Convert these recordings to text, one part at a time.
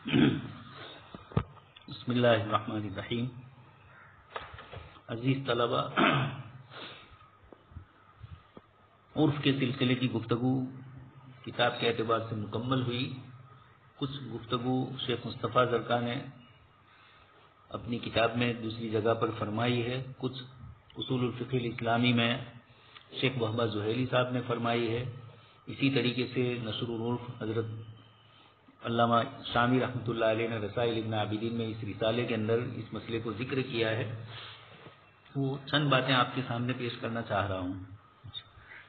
بسم اللہ الرحمن الرحیم۔ عزیز طلبہ، عرف کے سلسلے کی گفتگو کتاب کے اعتبار سے مکمل ہوئی۔ کچھ گفتگو شیخ مصطفیٰ زرکا نے اپنی کتاب میں دوسری جگہ پر فرمائی ہے، کچھ اصول الفقہ الاسلامی میں شیخ وہبہ زحیلی صاحب نے فرمائی ہے۔ اسی طریقے سے نشر العرف حضرت علامہ شامی رحمۃ اللہ علیہ نے رسائل ابن عابدین میں اس رسالے کے اندر اس مسئلے کو ذکر کیا ہے۔ وہ چند باتیں آپ کے سامنے پیش کرنا چاہ رہا ہوں۔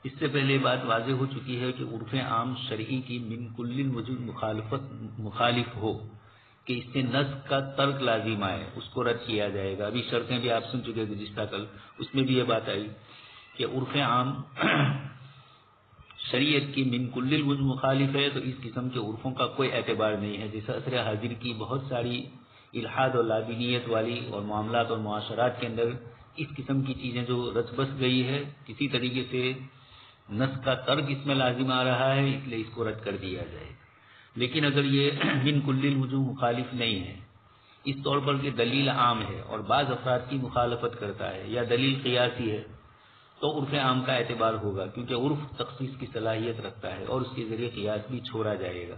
اس سے پہلے بات واضح ہو چکی ہے کہ عرف عام شرعی کی من کل وجود مخالف ہو کہ اس سے نسخ کا ترک لازم آئے، اس کو رد کیا جائے گا۔ ابھی شرطیں بھی آپ سن چکے گزشتہ کل، اس میں بھی یہ بات آئی کہ عرف عام شریعت کی من کل الوجہ مخالف ہے، تو اس قسم کے عرفوں کا کوئی اعتبار نہیں ہے۔ جیسے عصر حاضر کی بہت ساری الحاد اور لادینیت والی اور معاملات اور معاشرات کے اندر اس قسم کی چیزیں جو رچ بس گئی ہے، کسی طریقے سے نسخ کا ترک اس میں لازم آ رہا ہے، اس لیے اس کو رد کر دیا جائے۔ لیکن اگر یہ من کل الوجہ مخالف نہیں ہے، اس طور پر کہ دلیل عام ہے اور بعض افراد کی مخالفت کرتا ہے، یا دلیل قیاسی ہے، تو عرف عام کا اعتبار ہوگا، کیونکہ عرف تخصیص کی صلاحیت رکھتا ہے اور اس کے ذریعے قیاس بھی چھوڑا جائے گا۔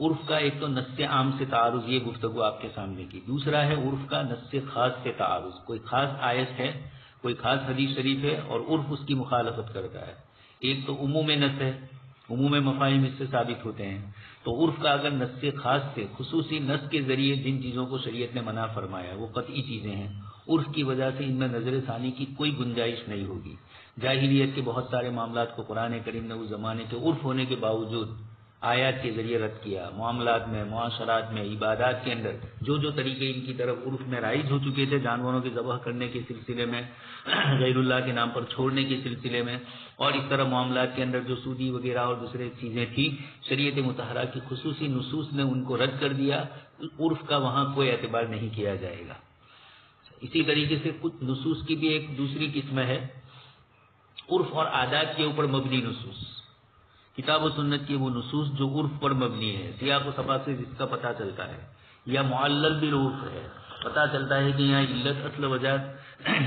عرف کا ایک تو نص عام سے تعارض، یہ گفتگو آپ کے سامنے کی۔ دوسرا ہے عرف کا نص خاص سے تعارض، کوئی خاص آیت ہے، کوئی خاص حدیث شریف ہے اور عرف اس کی مخالفت کرتا ہے۔ ایک تو عموم نص ہے، عموم مفاہیم اس سے ثابت ہوتے ہیں، تو عرف کا اگر نص خاص سے خصوصی نص کے ذریعے جن چیزوں کو شریعت نے منع فرمایا وہ قطعی چیزیں ہیں، عرف کی وجہ سے ان میں نظر ثانی کی کوئی گنجائش نہیں ہوگی۔ جاہلیت کے بہت سارے معاملات کو قرآن کریم نے اس زمانے کے عرف ہونے کے باوجود آیات کے ذریعے رد کیا۔ معاملات میں، معاشرات میں، عبادات کے اندر جو طریقے ان کی طرف عرف میں رائج ہو چکے تھے، جانوروں کے ذبح کرنے کے سلسلے میں، غیر اللہ کے نام پر چھوڑنے کے سلسلے میں، اور اس طرح معاملات کے اندر جو سودی وغیرہ اور دوسرے چیزیں تھیں، شریعت مطہرہ کی خصوصی نصوص نے ان کو رد کر دیا۔ عرف کا وہاں کوئی اعتبار نہیں کیا جائے گا۔ اسی طریقے سے کچھ نصوص کی بھی ایک دوسری قسم ہے، عرف اور عادات کے اوپر مبنی نصوص، کتاب و سنت کی وہ نصوص جو عرف پر مبنی ہے، سیاق و سباق سے جس کا پتہ چلتا ہے، یا معلل بالعرف ہے، پتہ چلتا ہے کہ یہاں علت اصل وجہ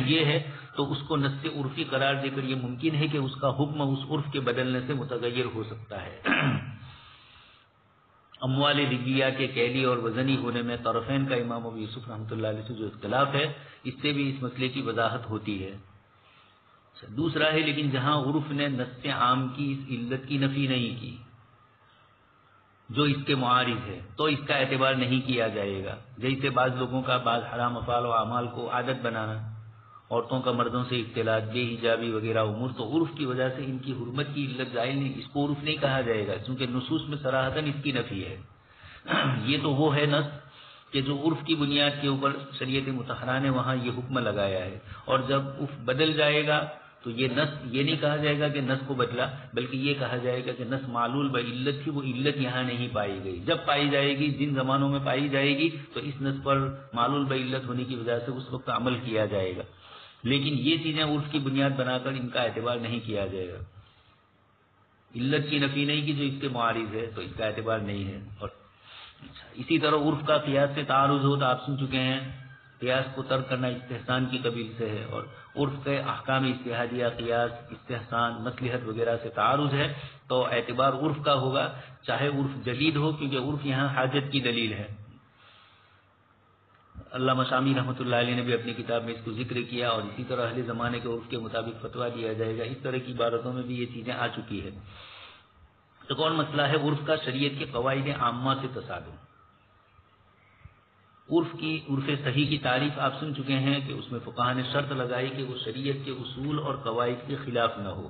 یہ ہے، تو اس کو نص عرفی قرار دے کر یہ ممکن ہے کہ اس کا حکم اس عرف کے بدلنے سے متغیر ہو سکتا ہے۔ اموال ربیہ کے کیلی اور وزنی ہونے میں طرفین کا امام ابو یوسف رحمۃ اللہ علیہ سے جو اختلاف ہے، اس سے بھی اس مسئلے کی وضاحت ہوتی ہے۔ دوسرا ہے لیکن جہاں عرف نے نص عام کی اس علت کی نفی نہیں کی جو اس کے معارض ہے، تو اس کا اعتبار نہیں کیا جائے گا۔ جیسے بعض لوگوں کا بعض حرام افعال و اعمال کو عادت بنانا، عورتوں کا مردوں سے اختلاط، بے حجابی وغیرہ امور، تو عرف کی وجہ سے ان کی حرمت کی علت زائل نہیں، اس کو عرف نہیں کہا جائے گا، کیونکہ نصوص میں صراحتاً اس کی نفی ہے۔ یہ تو وہ ہے نص کہ جو عرف کی بنیاد کے اوپر شریعت مطہرہ نے وہاں یہ حکم لگایا ہے، اور جب عرف بدل جائے گا تو یہ نص یہ نہیں کہا جائے گا کہ نص کو بدلا، بلکہ یہ کہا جائے گا کہ نص معلول بعلت تھی، وہ علت یہاں نہیں پائی گئی، جب پائی جائے گی، جن زمانوں میں پائی جائے گی، تو اس نص پر معلول بعلت ہونے کی وجہ سے اس وقت عمل کیا جائے گا۔ لیکن یہ چیزیں عرف کی بنیاد بنا کر ان کا اعتبار نہیں کیا جائے گا۔ علت کی نفی نہیں کی جو اس کے معارض ہے، تو اس کا اعتبار نہیں ہے۔ اور اسی طرح عرف کا قیاس سے تعارض ہو تو آپ سن چکے ہیں، قیاس کو ترک کرنا استحسان کی قبیل سے ہے، اور عرف کے احکام اجتہادیہ، قیاس، استحسان، مصلحت وغیرہ سے تعارض ہے تو اعتبار عرف کا ہوگا، چاہے عرف جدید ہو، کیونکہ عرف یہاں حاجت کی دلیل ہے۔ علامہ شامی رحمۃ اللہ علیہ نے بھی اپنی کتاب میں اس کو ذکر کیا، اور اسی طرح اہل زمانے کے عرف کے مطابق فتویٰ دیا جائے گا، اس طرح کی عبارتوں میں بھی یہ چیزیں آ چکی ہے۔ تو کون مسئلہ ہے عرف کا شریعت کے قواعد عامہ سے تصادم۔ عرف صحیح کی تعریف آپ سن چکے ہیں کہ اس میں فقہا نے شرط لگائی کہ وہ شریعت کے اصول اور قواعد کے خلاف نہ ہو۔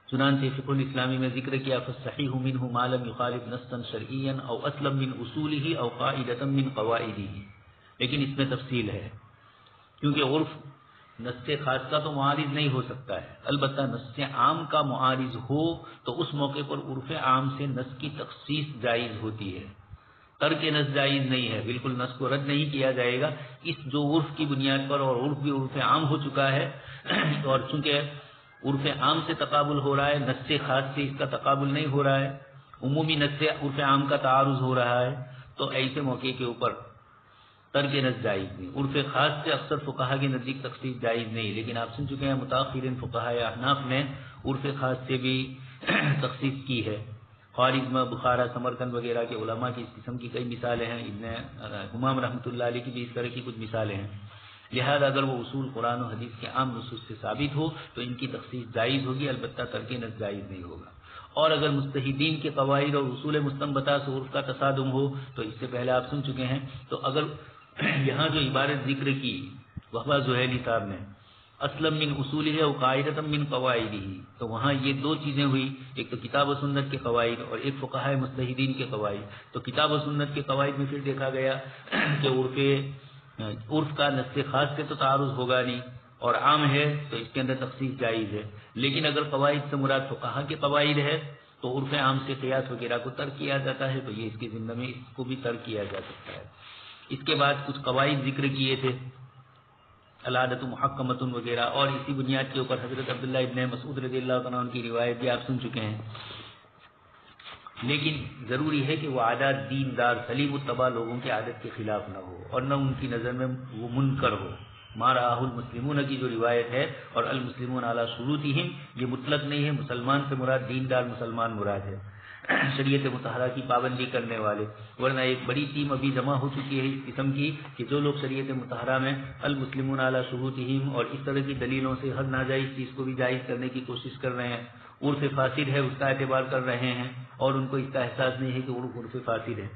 چنانچہ فقہ الاسلامی میں ذکر کیا فالصحیح منہ ما لم یخالف نصا شرعیا او اصلا من اصولہ او قاعدۃ من قواعدہ، لیکن اس میں تفصیل ہے، کیونکہ عرف نص خاص کا تو معارض نہیں ہو سکتا ہے، البتہ نص عام کا معارض ہو تو اس موقع پر عرف عام سے نص کی تخصیص جائز ہوتی ہے، ترک نص جائز نہیں ہے، بالکل نص کو رد نہیں کیا جائے گا، اس جو عرف کی بنیاد پر، اور عرف بھی عرف عام ہو چکا ہے، اور چونکہ عرف عام سے تقابل ہو رہا ہے، نص خاص سے اس کا تقابل نہیں ہو رہا ہے، عمومی نص سے عرف عام کا تعارض ہو رہا ہے تو ایسے موقع کے اوپر ترک نص جائز نہیں. عرف خاص سے اکثر فقہا کے نزدیک تخصیص جائز نہیں، لیکن آپ سن چکے ہیں متاخرین فقہا احناف نے عرف خاص سے بھی تخصیص کی ہے. خوارزم، بخارا، سمرقند وغیرہ کے علماء کی اس قسم کی کئی مثالیں ہیں. ابن حمام رحمۃ اللہ علیہ کی بھی اس طرح کی کچھ مثالیں ہیں. لہذا اگر وہ اصول قرآن و حدیث کے عام نصوص سے ثابت ہو تو ان کی تخصیص جائز ہوگی، البتہ ترک نص جائز نہیں ہوگا. اور اگر مجتہدین کے قواعد اور اصول مستنبطہ سے عرف کا تصادم ہو تو اس سے پہلے آپ سن چکے ہیں، تو اگر یہاں جو عبارت ذکر کی وہبہ زہیلی صاحب نے اسلم من اصول ہے و قاعدۃ من قواعد ہی، تو وہاں یہ دو چیزیں ہوئی، ایک تو کتاب و سنت کے قواعد اور ایک فقہاء مجتہدین کے قواعد. تو کتاب و سنت کے قواعد میں پھر دیکھا گیا کہ عرف کا نص خاص سے تو تعارض ہوگا نہیں اور عام ہے تو اس کے اندر تخصیص جائز ہے. لیکن اگر قواعد سے مراد فقہاء کے قواعد ہے تو عرف عام سے قیاس وغیرہ کو ترک کیا جاتا ہے، تو یہ اس کے ذمہ میں اس کو بھی ترک کیا جا سکتا ہے. اس کے بعد کچھ قواعد ذکر کیے تھے، العادت محکمۃ وغیرہ، اور اسی بنیاد کے اوپر حضرت عبداللہ ابن مسعود رضی اللہ عنہ کی روایت بھی آپ سن چکے ہیں. لیکن ضروری ہے کہ وہ عادات دیندار سلیم الطبع لوگوں کی عادت کے خلاف نہ ہو اور نہ ان کی نظر میں وہ منکر ہو. مارا المسلمون کی جو روایت ہے اور المسلمون علی شروطہم، یہ مطلق نہیں ہے. مسلمان سے مراد دیندار مسلمان مراد ہے، شریعت مطہرہ کی پابندی کرنے والے. ورنہ ایک بڑی ٹیم ابھی جمع ہو چکی ہے اس قسم کی کہ جو لوگ شریعت مطہرہ میں المسلمون علی شروطہم اور اس طرح کی دلیلوں سے ہر ناجائز چیز کو بھی جائز کرنے کی کوشش کر رہے ہیں. عرف فاسد ہے اس کا اعتبار کر رہے ہیں اور ان کو اس کا احساس نہیں ہے کہ عرف فاسد ہے.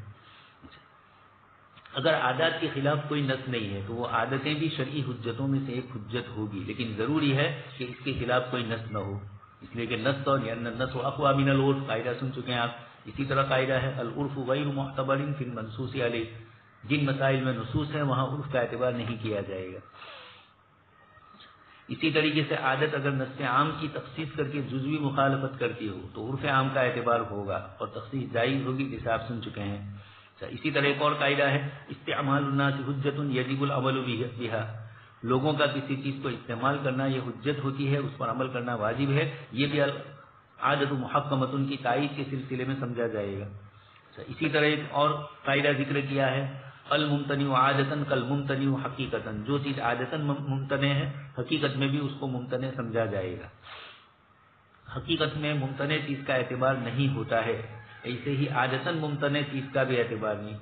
اگر عادات کے خلاف کوئی نص نہیں ہے تو وہ عادتیں بھی شرعی حجتوں میں سے ایک حجت ہوگی، لیکن ضروری ہے کہ اس کے خلاف کوئی نص نہ ہو، اس لیے کہ نص اور نص اقوی من العرف قاعدہ سن چکے ہیں آپ. اسی طرح قاعدہ ہے العرف غیر معتبر فی المنصوص علیہ، جن مسائل میں نصوص ہیں وہاں عرف کا اعتبار نہیں کیا جائے گا. اسی طریقے سے عادت اگر نص عام کی تخصیص کر کے جزوی مخالفت کرتی ہو تو عرف عام کا اعتبار ہوگا اور تخصیص جائز ہوگی، جیسے آپ سن چکے ہیں. اسی طرح ایک اور قاعدہ ہے استعمال الناس حجت یجب العمل بها، لوگوں کا کسی چیز کو استعمال کرنا یہ حجت ہوتی ہے، اس پر عمل کرنا واجب ہے. یہ بھی عادت محکمۃ کی تائید کے سلسلے میں سمجھا جائے گا. اسی طرح ایک اور قاعدہ ذکر کیا ہے الممتنع عادتاً کالممتنع حقیقتاً، جو چیز عادتاً ممتنع ہے حقیقت میں بھی اس کو ممتنع سمجھا جائے گا. حقیقت میں ممتنع چیز کا اعتبار نہیں ہوتا ہے، ایسے ہی عادتاً ممتنع چیز کا بھی اعتبار نہیں.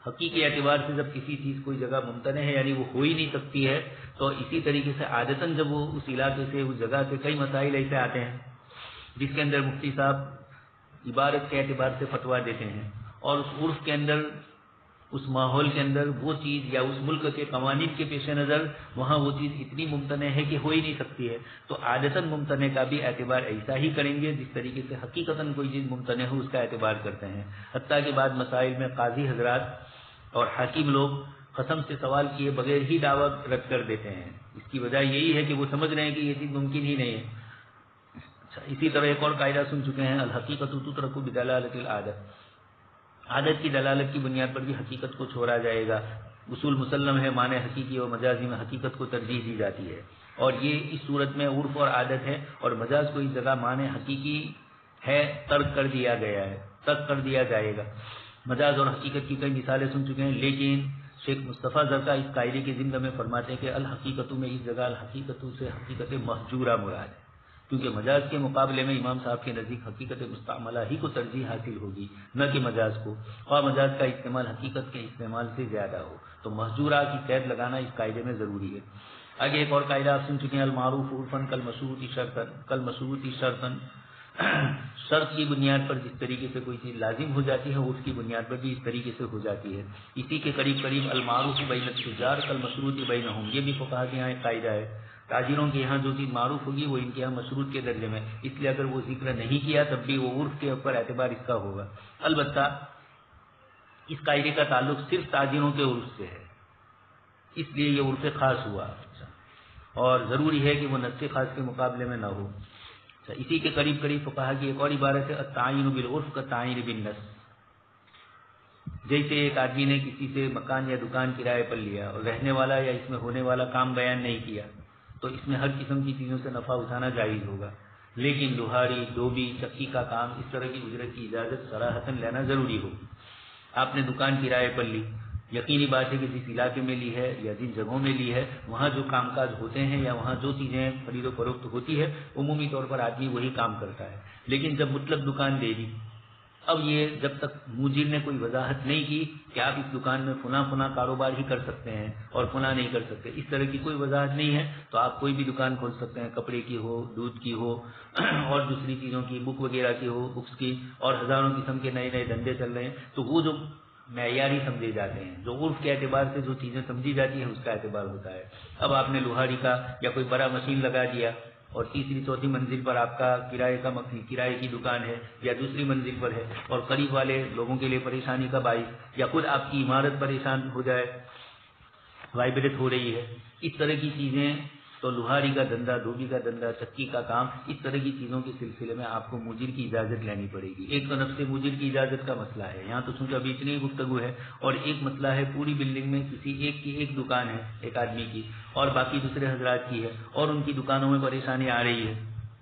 حقیقی اعتبار سے جب کسی چیز کوئی جگہ ممتنع ہے یعنی وہ ہو ہی نہیں سکتی ہے، تو اسی طریقے سے عادتاً جب وہ اس علاقے سے اس جگہ سے کئی مسائل ایسے آتے ہیں جس کے اندر مفتی صاحب عبارت کے اعتبار سے فتویٰ دیتے ہیں اور اس عرف کے اندر اس ماحول کے اندر وہ چیز یا اس ملک کے قوانین کے پیش نظر وہاں وہ چیز اتنی ممتنع ہے کہ ہو ہی نہیں سکتی ہے، تو عادتاً ممتنع کا بھی اعتبار ایسا ہی کریں گے جس طریقے سے حقیقتاً کوئی چیز ممتنع ہو اس کا اعتبار کرتے ہیں. حتیٰ کہ بعض مسائل میں قاضی حضرات اور حاکم لوگ قسم سے سوال کیے بغیر ہی دعویٰ رد کر دیتے ہیں. اس کی وجہ یہی ہے کہ وہ سمجھ رہے ہیں کہ یہ چیز ممکن ہی نہیں ہے. اسی طرح ایک اور قاعدہ سن چکے ہیں الحقیقت تترک بدلالۃ العادت، عادت کی دلالت کی بنیاد پر بھی حقیقت کو چھوڑا جائے گا. اصول مسلم ہے معنی حقیقی اور مجازی میں حقیقت کو ترجیح دی جاتی ہے، اور یہ اس صورت میں عرف اور عادت ہے اور مجاز کو اس جگہ معنی حقیقی ہے ترک کر دیا گیا ہے، ترک کر دیا جائے گا. مجاز اور حقیقت کی کئی مثالیں سن چکے ہیں، لیکن شیخ مصطفیٰ زرکا اس قاعدے کے ضمن میں فرماتے ہیں کہ الحقیقت میں اس جگہ الحقیقت سے حقیقت محجورہ مراد ہے، کیونکہ مجاز کے مقابلے میں امام صاحب کے نزدیک حقیقت مستعملہ ہی کو ترجیح حاصل ہوگی نہ کہ مجاز کو، اور مجاز کا استعمال حقیقت کے استعمال سے زیادہ ہو، تو محجورہ کی قید لگانا اس قاعدے میں ضروری ہے. آگے ایک اور قاعدہ آپ سن چکے ہیں المعروف عرفاً کالمشروط شرطاً، شرط کی بنیاد پر جس طریقے سے کوئی چیز لازم ہو جاتی ہے اس کی بنیاد پر بھی اس طریقے سے ہو جاتی ہے. اسی کے قریب المعروف بین التجار کالمشروط بینہم، یہ بھی فقہا کے یہاں ایک قاعدہ ہے. تاجروں کے یہاں جو چیز معروف ہوگی وہ ان کے یہاں مشروط کے درجے میں، اس لیے اگر وہ ذکر نہیں کیا تب بھی وہ عرف کے اوپر اعتبار اس کا ہوگا. البتہ اس قاعدے کا تعلق صرف تاجروں کے عرف سے ہے، اس لیے یہ عرف خاص ہوا اور ضروری ہے کہ وہ نص خاص کے مقابلے میں نہ ہو. اسی کے قریب فقہا کی ایک اور عبارت ہے التعین بالعرف کالتعین بالنص. جیسے ایک آدمی نے کسی سے مکان یا دکان کرائے پر لیا اور رہنے والا یا اس میں ہونے والا کام بیان نہیں کیا تو اس میں ہر قسم کی چیزوں سے نفع اٹھانا جائز ہوگا، لیکن لوہاری، دھوبی، چکی کا کام، اس طرح کی اجرت کی اجازت صراحتاً لینا ضروری ہوگی۔ آپ نے دکان کرائے پر لی، یقینی بات ہے کہ جس علاقے میں لی ہے یا جن جگہوں میں لی ہے وہاں جو کام کاج ہوتے ہیں یا وہاں جو چیزیں خرید و فروخت ہوتی ہے عمومی طور پر آدمی وہی کام کرتا ہے۔ لیکن جب مطلق دکان دے دی، اب یہ جب تک مجیر نے کوئی وضاحت نہیں کی کہ آپ اس دکان میں فلاں کاروبار ہی کر سکتے ہیں اور فلاں نہیں کر سکتے، اس طرح کی کوئی وضاحت نہیں ہے، تو آپ کوئی بھی دکان کھول سکتے ہیں، کپڑے کی ہو، دودھ کی ہو اور دوسری چیزوں کی، بک وغیرہ کی ہو، بکس کی، اور ہزاروں قسم کے نئے نئے دھندے چل رہے ہیں، تو وہ جو معیاری سمجھے جاتے ہیں، جو عرف کے اعتبار سے جو چیزیں سمجھی جاتی ہیں اس کا اعتبار ہوتا ہے۔ اب آپ نے لوہاری کا یا کوئی بڑا مشین لگا دیا اور تیسری چوتھی منزل پر آپ کا کرائے کی دکان ہے یا دوسری منزل پر ہے اور قریب والے لوگوں کے لیے پریشانی کا باعث، یا خود آپ کی عمارت پریشان ہو جائے، وائبریٹ ہو رہی ہے، اس طرح کی چیزیں، تو لوہاری کا دھندا، دھوبی کا دھندا، چکی کا کام، اس طرح کی چیزوں کے سلسلے میں آپ کو مجیر کی اجازت لینی پڑے گی۔ ایک تو نفس مجیر کی اجازت کا مسئلہ ہے، یہاں تو چونکہ ابھی اتنی گفتگو ہے، اور ایک مسئلہ ہے پوری بلڈنگ میں کسی ایک کی ایک دکان ہے ایک آدمی کی اور باقی دوسرے حضرات کی ہے اور ان کی دکانوں میں پریشانی آ رہی ہے،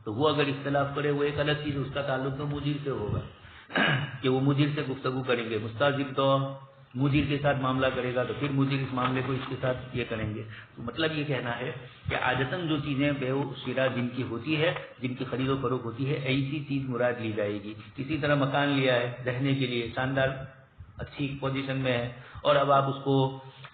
تو وہ اگر اختلاف کرے وہ ایک الگ چیز، اس کا تعلق تو مجیر سے ہوگا کہ وہ مجیر سے گفتگو کریں گے، مستاجر تو مجیر کے ساتھ معاملہ کرے گا تو پھر مجیر اس معاملے کو اس کے ساتھ یہ کریں گے۔ تو مطلب یہ کہنا ہے کہ عادتاً جو چیزیں بیع و شراء جن کی ہوتی ہے، جن کی خرید و فروخت ہوتی ہے، ایسی چیز مراد لی جائے گی۔ اسی طرح مکان لیا ہے رہنے کے لیے، شاندار اچھی پوزیشن میں ہے، اور اب آپ اس کو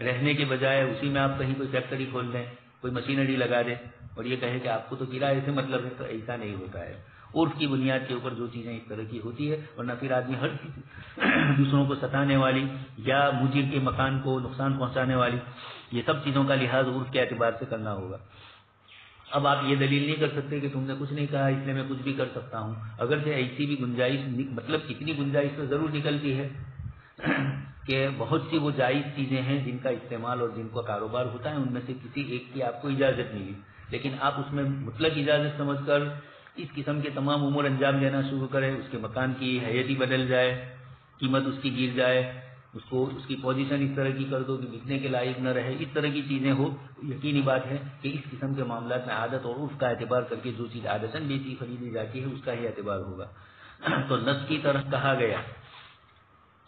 رہنے کے بجائے اسی میں آپ کہیں کوئی فیکٹری کھول دیں، کوئی مشینری لگا دیں اور یہ کہیں کہ آپ کو تو کرائے سے مطلب ہے، تو ایسا نہیں ہوتا ہے۔ عرف کی بنیاد کے اوپر جو چیزیں اس طرح کی ہوتی ہے، ورنہ پھر آدمی ہر چیز دوسروں کو ستانے والی یا مجیر کے مکان کو نقصان پہنچانے والی، یہ سب چیزوں کا لحاظ عرف کے اعتبار سے کرنا ہوگا۔ اب آپ یہ دلیل نہیں کر سکتے کہ تم نے کچھ نہیں کہا اس لیے میں کچھ بھی کر سکتا ہوں، اگرچہ ایسی بھی گنجائش، مطلب اتنی گنجائش تو ضرور نکلتی ہے کہ بہت سی وہ جائز چیزیں ہیں جن کا استعمال اور جن کا کاروبار ہوتا ہے، ان میں سے کسی ایک کی آپ کو اجازت ملی، لیکن آپ اس میں مطلق اجازت سمجھ کر اس قسم کے تمام امور انجام دینا شروع کریں، اس کے مکان کی حیت ہی بدل جائے، قیمت اس کی گر جائے، اس کی پوزیشن اس طرح کی کر دو کہ بکنے کے لائق نہ رہے، اس طرح کی چیزیں ہو، یقینی بات ہے کہ اس قسم کے معاملات میں عادت اور عرف کا اعتبار کر کے جو چیز عادتاً بیچی خریدی جاتی ہے اس کا ہی اعتبار ہوگا۔ تو نص کی طرف کہا گیا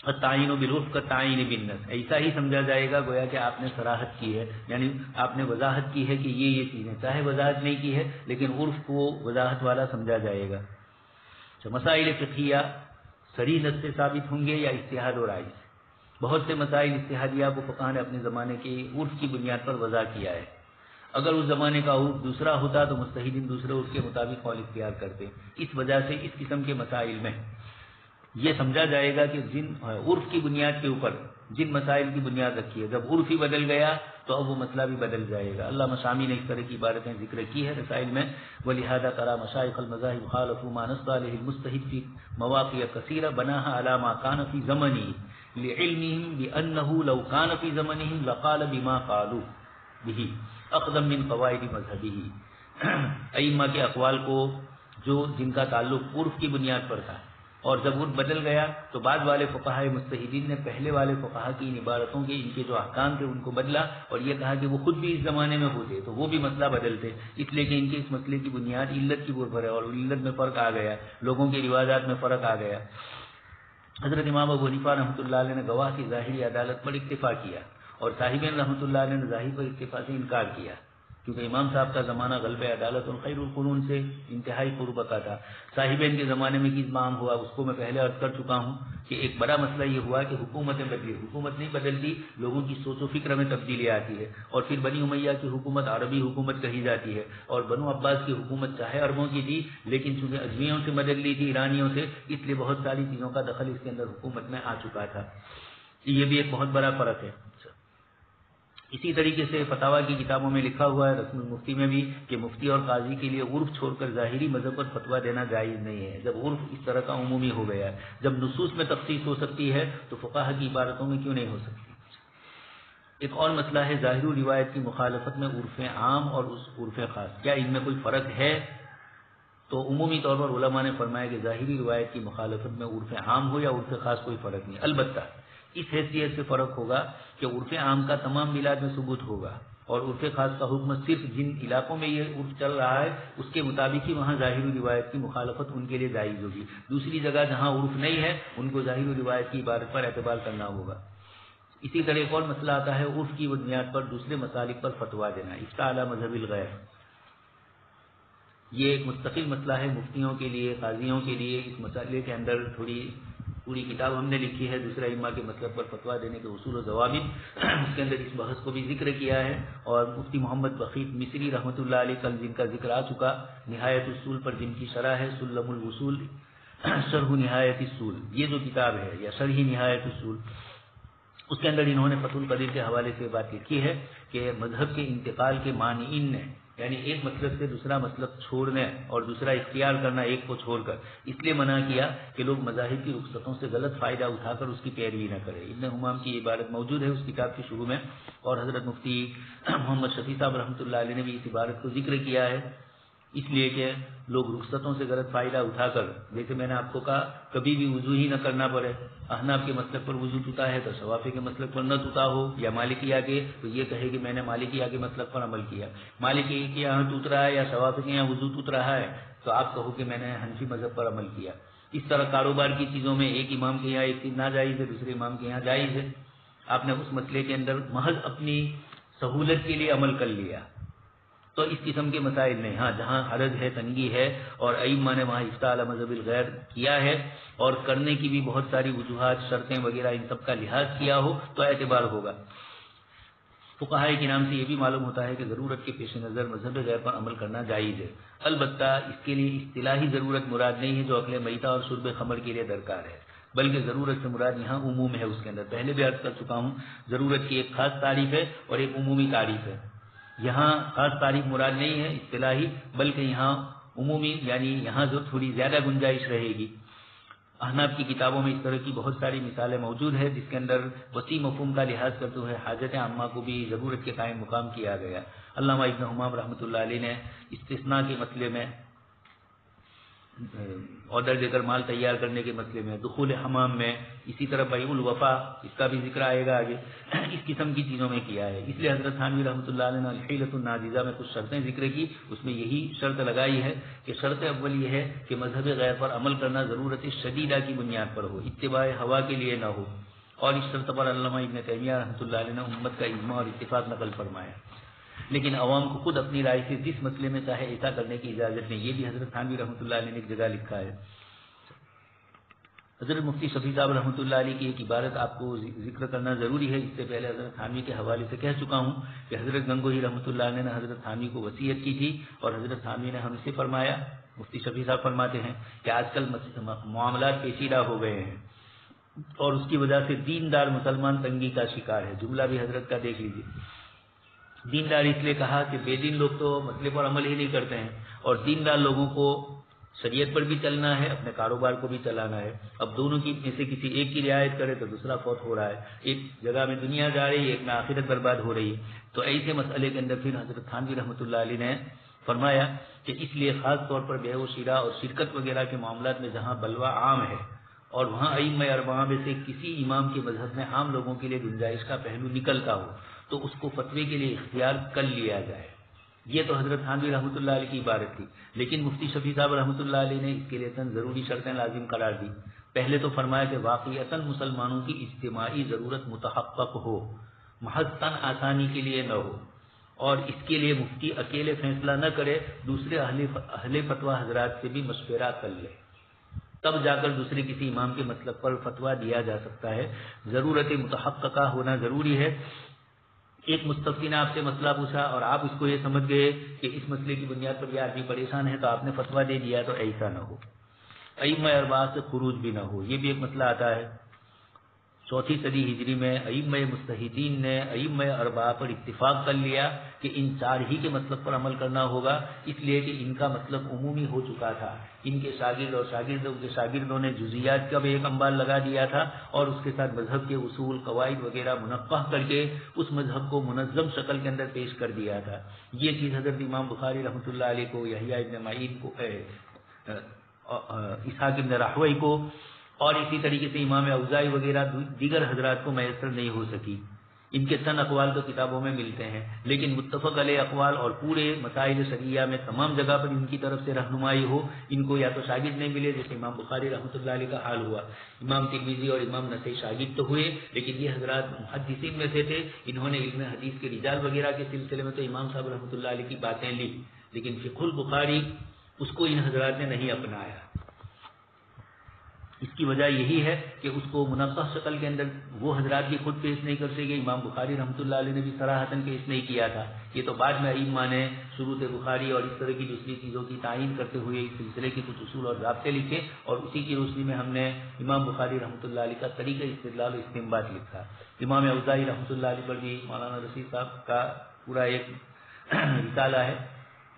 التعین بالعرف کا تعین بالنص، ایسا ہی سمجھا جائے گا گویا کہ آپ نے صراحت کی ہے، یعنی آپ نے وضاحت کی ہے کہ یہ چیزیں، چاہے وضاحت نہیں کی ہے لیکن عرف کو وضاحت والا سمجھا جائے گا۔ مسائل فقہیہ صریح نص سے ثابت ہوں گے یا اجتہاد اور رائے سے؟ بہت سے مسائل اجتہادیہ کو فقہاء نے اپنے زمانے کے عرف کی بنیاد پر وضع کیا ہے، اگر اس زمانے کا عرف دوسرا ہوتا تو مجتہدین دوسرے عرف کے مطابق قول اختیار کرتے، اس وجہ سے اس قسم کے مسائل میں یہ سمجھا جائے گا کہ جن عرف کی بنیاد کے اوپر جن مسائل کی بنیاد رکھی ہے، جب عرف ہی بدل گیا تو اب وہ مسئلہ بھی بدل جائے گا۔ علامہ شامی نے اس طرح کی عبارتیں ذکر کی ہے رسائل میں، وَلِهَذَا تَرَى مَشَائِخَ الْمَذَاهِبِ خَالَفُوا مَا نَصَّ عَلَيْهِ الْمُجْتَهِدُ فِي مَوَاقِعَ كَثِيرَةٍ بَنَاهَا عَلَى مَا كَانَ فِي زَمَنِهِ لِعِلْمِهِمْ بِأَنَّهُ لَوْ كَانَ فِي زَمَنِهِمْ لَقَالَ بِمَا قَالُوا بِهِ أَخْذًا مِنْ قَوَاعِدِ مَذْهَبِهِ۔ ائمہ کے اقوال کو جو جن کا تعلق عرف کی بنیاد پر تھا، اور جب عرف بدل گیا تو بعد والے فقہاء مجتہدین نے پہلے والے فقہاء کی ان عبارتوں کے، ان کے جو احکام تھے ان کو بدلا اور یہ کہا کہ وہ خود بھی اس زمانے میں ہوتے تو وہ بھی مسئلہ بدلتے، اس لیے کہ ان کے اس مسئلے کی بنیاد علت کی اوپر ہے اور علت میں فرق آ گیا، لوگوں کے روایات میں فرق آ گیا۔ حضرت امام ابو حنیفہ رحمۃ اللہ علیہ نے گواہ کی ظاہری عدالت پر اکتفا کیا اور صاحبین رحمۃ اللہ علیہ نے ظاہر پر اکتفا سے انکار کیا، کیونکہ امام صاحب کا زمانہ غلبہ عدالت اور خیر القرون سے انتہائی قرب کا تھا۔ صاحبین کے زمانے میں کس معام ہوا اس کو میں پہلے عرض کر چکا ہوں کہ ایک بڑا مسئلہ یہ ہوا کہ حکومتیں بدلی، حکومت نہیں بدلتی، لوگوں کی سوچ و فکر میں تبدیلی آتی ہے، اور پھر بنی امیہ کی حکومت عربی حکومت کہی جاتی ہے، اور بنو عباس کی حکومت چاہے عربوں کی تھی لیکن چونکہ اجمیوں سے بدل لی تھی، ایرانیوں سے، اس لیے بہت ساری چیزوں کا دخل اس کے اندر حکومت میں آ چکا تھا۔ یہ بھی ایک بہت بڑا فرق ہے۔ اسی طریقے سے فتاویٰ کی کتابوں میں لکھا ہوا ہے، رسم المفتی میں بھی، کہ مفتی اور قاضی کے لیے عرف چھوڑ کر ظاہری مذہب پر فتویٰ دینا جائز نہیں ہے، جب عرف اس طرح کا عمومی ہو گیا ہے۔ جب نصوص میں تخصیص ہو سکتی ہے تو فقہاء کی عبارتوں میں کیوں نہیں ہو سکتی؟ ایک اور مسئلہ ہے ظاہر روایت کی مخالفت میں عرف عام اور عرف خاص، کیا ان میں کوئی فرق ہے؟ تو عمومی طور پر علماء نے فرمایا کہ ظاہری روایت کی مخالفت میں عرف عام ہو یا عرف خاص کوئی فرق نہیں، البتہ اس حیثیت سے فرق ہوگا کہ عرف عام کا تمام بلاد میں ثبوت ہوگا اور عرف خاص کا حکم صرف جن علاقوں میں یہ عرف چل رہا ہے اس کے مطابق ہی وہاں ظاہر روایت کی مخالفت ان کے لیے جائز ہوگی. دوسری جگہ جہاں عرف نہیں ہے ان کو ظاہر روایت کی عبارت پر اعتبار کرنا ہوگا. اسی طرح ایک اور مسئلہ آتا ہے عرف کی بنیاد پر دوسرے مسالک پر فتویٰ دینا، افتاء علی مذہب الغیر. یہ ایک مستقل مسئلہ ہے مفتیوں کے لیے، قاضیوں کے لیے. اس مسئلے کے اندر تھوڑی پوری کتاب ہم نے لکھی ہے دوسرا ائمہ کے مطلب پر فتویٰ دینے کے اصول و ضوابط. اس کے اندر اس بحث کو بھی ذکر کیا ہے اور مفتی محمد بخیت مصری رحمۃ اللہ علیہ کل جن کا ذکر آ چکا، نہایت اصول پر جن کی شرح ہے سلم الوصول شرح نہایت اصول، یہ جو کتاب ہے یا شرح نہایت اصول، اس کے اندر انہوں نے فتح القدیر کے حوالے سے بات لکھی ہے کہ مذہب کے انتقال کے مانعین نے، یعنی ایک مسلک سے دوسرا مسلک چھوڑنے اور دوسرا اختیار کرنا ایک کو چھوڑ کر، اس لیے منع کیا کہ لوگ مذاہب کی رخصتوں سے غلط فائدہ اٹھا کر اس کی پیروی نہ کریں. ابن حمام کی عبارت موجود ہے اس کتاب کے شروع میں، اور حضرت مفتی محمد شفیع صاحب رحمۃ اللہ علیہ نے بھی اس عبارت کو ذکر کیا ہے، اس لیے کہ لوگ رخصتوں سے غلط فائدہ اٹھا کر، جیسے میں نے آپ کو کہا کبھی بھی وضو ہی نہ کرنا پڑے. احناف کے مسلک پر وضو ٹوٹا ہے تو شوافی کے مسلک پر نہ ٹوٹا ہو، یا مالکیہ کے تو یہ کہے کہ میں نے مالکیہ کے مسلک پر عمل کیا. مالکی کے یہاں ٹوٹ رہا ہے یا شوافی کے یہاں وضو ٹوٹ رہا ہے تو آپ کہو کہ میں نے حنفی مذہب پر عمل کیا. اس طرح کاروبار کی چیزوں میں ایک امام کے یہاں ایک چیز ناجائز ہے، دوسرے امام کے یہاں جائز ہے. آپ نے اس مسئلے کے اندر محض اپنی سہولت کے لیے عمل کر لیا تو اس قسم کے مسائل نہیں. ہاں جہاں حرج ہے، تنگی ہے اور ائمہ نے وہاں افتاء علی مذہب الغیر کیا ہے اور کرنے کی بھی بہت ساری وجوہات، شرطیں وغیرہ ان سب کا لحاظ کیا ہو تو اعتبار ہوگا. فقہائے کرام سے یہ بھی معلوم ہوتا ہے کہ ضرورت کے پیش نظر مذہب غیر پر عمل کرنا جائز ہے. البتہ اس کے لیے اصطلاحی ضرورت مراد نہیں ہے جو عقل میتہ اور شرب خمر کے لیے درکار ہے، بلکہ ضرورت سے مراد یہاں عموم ہے. اس کے اندر پہلے بھی عرض کر چکا ہوں ضرورت کی ایک خاص تعریف ہے اور ایک عمومی تعریف ہے. یہاں خاص تعریف مراد نہیں ہے اصطلاحی، بلکہ یہاں عمومی، یعنی یہاں جو تھوڑی زیادہ گنجائش رہے گی. احناف کی کتابوں میں اس طرح کی بہت ساری مثالیں موجود ہیں جس کے اندر وسیع مفہوم کا لحاظ کرتے ہوئے حاجت عامہ کو بھی ضرورت کے قائم مقام کیا گیا. علامہ ابن حمام رحمۃ اللہ علیہ نے استثناء کے مسئلے میں، آرڈر دے کر مال تیار کرنے کے مسئلے میں، دخول حمام میں، اسی طرح بیع الوفا، اس کا بھی ذکر آئے گا آگے، اس قسم کی چیزوں میں کیا ہے. اس لیے حضرت تھانوی رحمۃ اللہ علیہ نے الحیلۃ الناجزہ میں کچھ شرطیں ذکر کی، اس میں یہی شرط لگائی ہے کہ شرط اول یہ ہے کہ مذہب غیر پر عمل کرنا ضرورت شدیدہ کی بنیاد پر ہو، اتباع ہوا کے لیے نہ ہو. اور اس شرط پر علامہ ابن تیمیہ رحمۃ اللہ علیہ نے امت کا اجماع اور اتفاق نقل فرمایا. لیکن عوام کو خود اپنی رائے سے جس مسئلے میں چاہے ایسا کرنے کی اجازت نہیں. یہ بھی حضرت تھانوی رحمۃ اللہ علیہ نے ایک جگہ لکھا ہے. حضرت مفتی شفیع صاحب رحمۃ اللہ علیہ کی ایک عبارت آپ کو ذکر کرنا ضروری ہے. اس سے پہلے حضرت تھانوی کے حوالے سے کہہ چکا ہوں کہ حضرت گنگوہی رحمۃ اللہ علیہ نے حضرت تھانوی کو وصیت کی تھی اور حضرت تھانوی نے ہم سے فرمایا. مفتی شفیع صاحب فرماتے ہیں کہ آج کل معاملات پیچیدہ ہو گئے ہیں اور اس کی وجہ سے دیندار مسلمان تنگی کا شکار ہے. جملہ بھی حضرت کا دیکھ لیجیے. دیندار اس لیے کہا کہ بے دین لوگ تو مسئلے پر عمل ہی نہیں کرتے ہیں اور دیندار لوگوں کو شریعت پر بھی چلنا ہے، اپنے کاروبار کو بھی چلانا ہے. اب دونوں کی میں سے کسی ایک کی رعایت کرے تو دوسرا فوت ہو رہا ہے. ایک جگہ میں دنیا جا رہی ہے، ایک میں آخرت برباد ہو رہی ہے. تو ایسے مسئلے کے اندر پھر حضرت تھانوی رحمۃ اللہ علیہ نے فرمایا کہ اس لیے خاص طور پر بیع و شراء اور شرکت وغیرہ کے معاملات میں جہاں بلوہ عام ہے اور وہاں ائمہ اربعہ میں سے کسی امام کے مذہب میں عام لوگوں کے لیے گنجائش کا پہلو نکلتا ہو تو اس کو فتوے کے لیے اختیار کر لیا جائے. یہ تو حضرت تھانوی رحمۃ اللہ علیہ کی عبارت تھی. لیکن مفتی شفیع صاحب رحمۃ اللہ علیہ نے اس کے لیے ضروری شرطیں لازم قرار دی. پہلے تو فرمایا کہ واقعتاً مسلمانوں کی اجتماعی ضرورت متحقق ہو، محض تن آسانی کے لیے نہ ہو، اور اس کے لیے مفتی اکیلے فیصلہ نہ کرے، دوسرے اہل فتویٰ حضرات سے بھی مشورہ کر لے، تب جا کر دوسرے کسی امام کے مطلب پر فتویٰ دیا جا سکتا ہے. ضرورت متحققہ ہونا ضروری ہے. ایک مستفتی نے آپ سے مسئلہ پوچھا اور آپ اس کو یہ سمجھ گئے کہ اس مسئلے کی بنیاد پر یہ آدمی پریشان ہے تو آپ نے فتویٰ دے دیا، تو ایسا نہ ہو. ائمہ اربعہ سے خروج بھی نہ ہو. یہ بھی ایک مسئلہ آتا ہے. 4 صدی ہجری میں ائمہ مجتہدین نے ائمہ اربعہ پر اتفاق کر لیا کہ ان 4 ہی کے مطلب پر عمل کرنا ہوگا، اس لیے کہ ان کا مطلب عمومی ہو چکا تھا. ان کے شاگرد اور شاگردوں کے شاگردوں نے جزیات کا بھی ایک انبار لگا دیا تھا اور اس کے ساتھ مذہب کے اصول، قواعد وغیرہ منقح کر کے اس مذہب کو منظم شکل کے اندر پیش کر دیا تھا. یہ چیز حضرت امام بخاری رحمۃ اللہ علیہ کو، یحییٰ ابن معین کو، اسحاق ابن راہوی کو اور اسی طریقے سے امام اوزاعی وغیرہ دیگر حضرات کو میسر نہیں ہو سکی. ان کے چند اقوال تو کتابوں میں ملتے ہیں، لیکن متفق علیہ اقوال اور پورے مسائل شرعیہ میں تمام جگہ پر ان کی طرف سے رہنمائی ہو، ان کو یا تو شاگرد نہیں ملے، جیسے امام بخاری رحمۃ اللہ علیہ کا حال ہوا۔ امام ترمذی اور امام نسائی شاگرد تو ہوئے، لیکن یہ حضرات محدثین میں سے تھے، انہوں نے علم حدیث کے رجال وغیرہ کے سلسلے میں تو امام صاحب رحمۃ اللہ علیہ کی باتیں لی، لیکن فقہ البخاری اس کو ان حضرات نے نہیں اپنایا۔ اس کی وجہ یہی ہے کہ اس کو منقح شکل کے اندر وہ حضرات بھی خود پیش نہیں کر سکے، امام بخاری رحمۃ اللہ علیہ نے بھی صراحتاً پیش نہیں کیا تھا، یہ تو بعد میں ائمہ نے شروط بخاری اور اس طرح کی دوسری چیزوں کی تعین کرتے ہوئے اس سلسلے کے کچھ اصول اور ضابطے لکھے، اور اسی کی روشنی میں ہم نے امام بخاری رحمۃ اللہ علیہ کا طریقہ استدلال و استنباط لکھا۔ امام اوزاعی رحمۃ اللہ علیہ پر بھی مولانا رشید صاحب کا پورا ایک رسالہ ہے،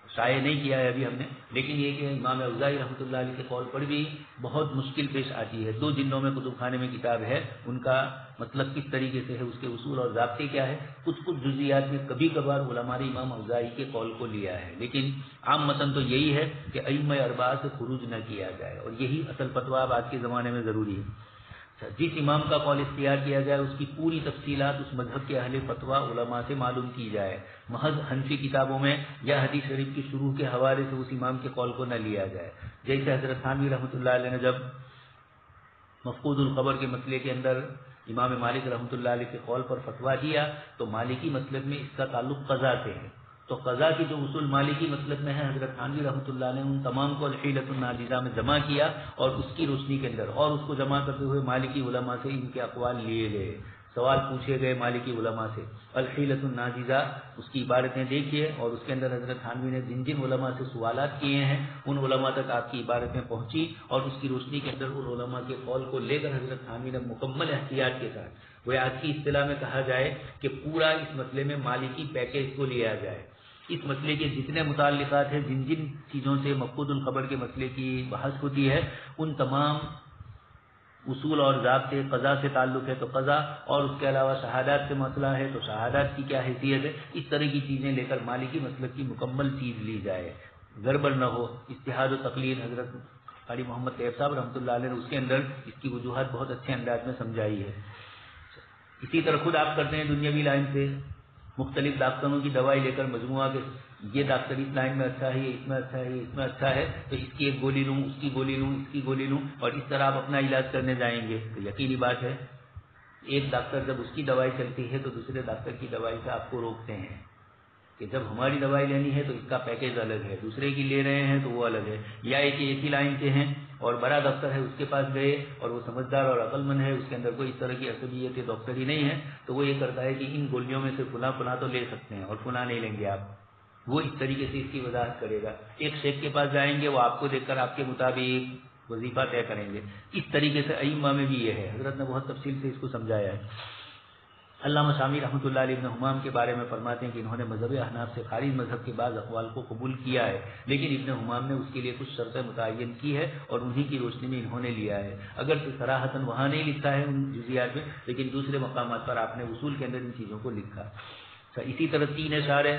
شائع نہیں کیا ہے ابھی ہم نے، لیکن یہ کہ امام اوزاعی رحمۃ اللہ علیہ کے قول پر بھی بہت مشکل پیش آتی ہے۔ 2 جلدوں میں کتب خانے میں کتاب ہے، ان کا مطلب کس طریقے سے ہے، اس کے اصول اور ضابطے کیا ہے، کچھ جزیات میں کبھی کبھار علماء نے امام اوزاعی کے قول کو لیا ہے، لیکن عام متن تو یہی ہے کہ ائمہ اربعہ سے خروج نہ کیا جائے، اور یہی اصل فتویٰ اب آج کے زمانے میں ضروری ہے۔ جس امام کا قول اختیار کیا جائے اس کی پوری تفصیلات اس مذہب کے اہل فتویٰ علماء سے معلوم کی جائے، محض حنفی کتابوں میں یا حدیث شریف کی شروع کے حوالے سے اس امام کے قول کو نہ لیا جائے۔ جیسے حضرت تھانوی رحمۃ اللہ علیہ نے جب مفقود الخبر کے مسئلے کے اندر امام مالک رحمۃ اللہ علیہ کے قول پر فتویٰ دیا تو مالکی مسلک میں اس کا تعلق قضا سے ہے، تو قضا کی جو اصول مالکی مسلک میں ہے، حضرت تھانوی رحمۃ اللہ نے ان تمام کو الحیلۃ الناجزہ میں جمع کیا، اور اس کی روشنی کے اندر اور اس کو جمع کرتے ہوئے مالکی علماء سے ان کے اقوال لیے گئے، سوال پوچھے گئے مالکی علماء سے۔ الحیلۃ الناجزہ اس کی عبارتیں دیکھیے، اور اس کے اندر حضرت تھانوی نے جن جن علماء سے سوالات کیے ہیں ان علماء تک آپ کی عبارتیں پہنچی، اور اس کی روشنی کے اندر ان علماء کے قول کو لے کر حضرت تھانوی نے مکمل احتیاط کے ساتھ، وہ آج کی اصطلاح میں کہا جائے کہ پورا اس مسئلے میں مالکی پیکیج کو لیا جائے، اس مسئلے کے جتنے متعلقات ہیں، جن جن چیزوں سے مفقود الخبر کے مسئلے کی بحث ہوتی ہے، ان تمام اصول اور ضابطے، قضا سے تعلق ہے تو قضا، اور اس کے علاوہ شہادات سے مسئلہ ہے تو شہادات کی کیا حیثیت ہے، اس طرح کی چیزیں لے کر مالکی مسلک کی مکمل چیز لی جائے، گڑبڑ نہ ہو۔ اجتہاد و تقلید حضرت قاری محمد طیب صاحب رحمۃ اللہ علیہ نے اس کے اندر اس کی وجوہات بہت اچھے انداز میں سمجھائی ہے۔ اسی طرح خود آپ کرتے ہیں دنیاوی لائن سے مختلف ڈاکٹروں کی دوائی لے کر مجموعہ کے یہ ڈاکٹر اس لائن میں اچھا ہے، اس میں اچھا ہے، اس میں اچھا ہے، تو اس کی ایک گولی لوں، اس کی گولی لوں، اس کی گولی لوں، اور اس طرح آپ اپنا علاج کرنے جائیں گے تو یقینی بات ہے ایک ڈاکٹر جب اس کی دوائی چلتی ہے تو دوسرے ڈاکٹر کی دوائی سے آپ کو روکتے ہیں کہ جب ہماری دوائی لینی ہے تو اس کا پیکیج الگ ہے، دوسرے کی لے رہے ہیں تو وہ الگ ہے، یا ایک ہی لائن کے ہیں اور بڑا ڈاکٹر ہے اس کے پاس گئے اور وہ سمجھدار اور عقل مند ہے، اس کے اندر کوئی اس طرح کی عصبیت ڈاکٹر ہی نہیں ہے، تو وہ یہ کرتا ہے کہ ان گولیوں میں سے فلاں تو لے سکتے ہیں اور فلاں نہیں لیں گے آپ، وہ اس طریقے سے اس کی وضاحت کرے گا۔ ایک شیخ کے پاس جائیں گے، وہ آپ کو دیکھ کر آپ کے مطابق وظیفہ طے کریں گے۔ اس طریقے سے ائمہ میں بھی یہ ہے، حضرت نے بہت تفصیل سے اس کو سمجھایا ہے۔ علامہ شامی رحمۃ اللہ علیہ ابن حمام کے بارے میں فرماتے ہیں کہ انہوں نے مذہب احناف سے خارج مذہب کے بعض اقوال کو قبول کیا ہے، لیکن ابن حمام نے اس کے لیے کچھ شرطیں متعین کی ہے اور انہی کی روشنی میں انہوں نے لیا ہے، اگرچہ صراحتاً وہاں نہیں لکھا ہے ان جزیات میں، لیکن دوسرے مقامات پر آپ نے اصول کے اندر ان چیزوں کو لکھا۔ اسی طرح 3 اشارے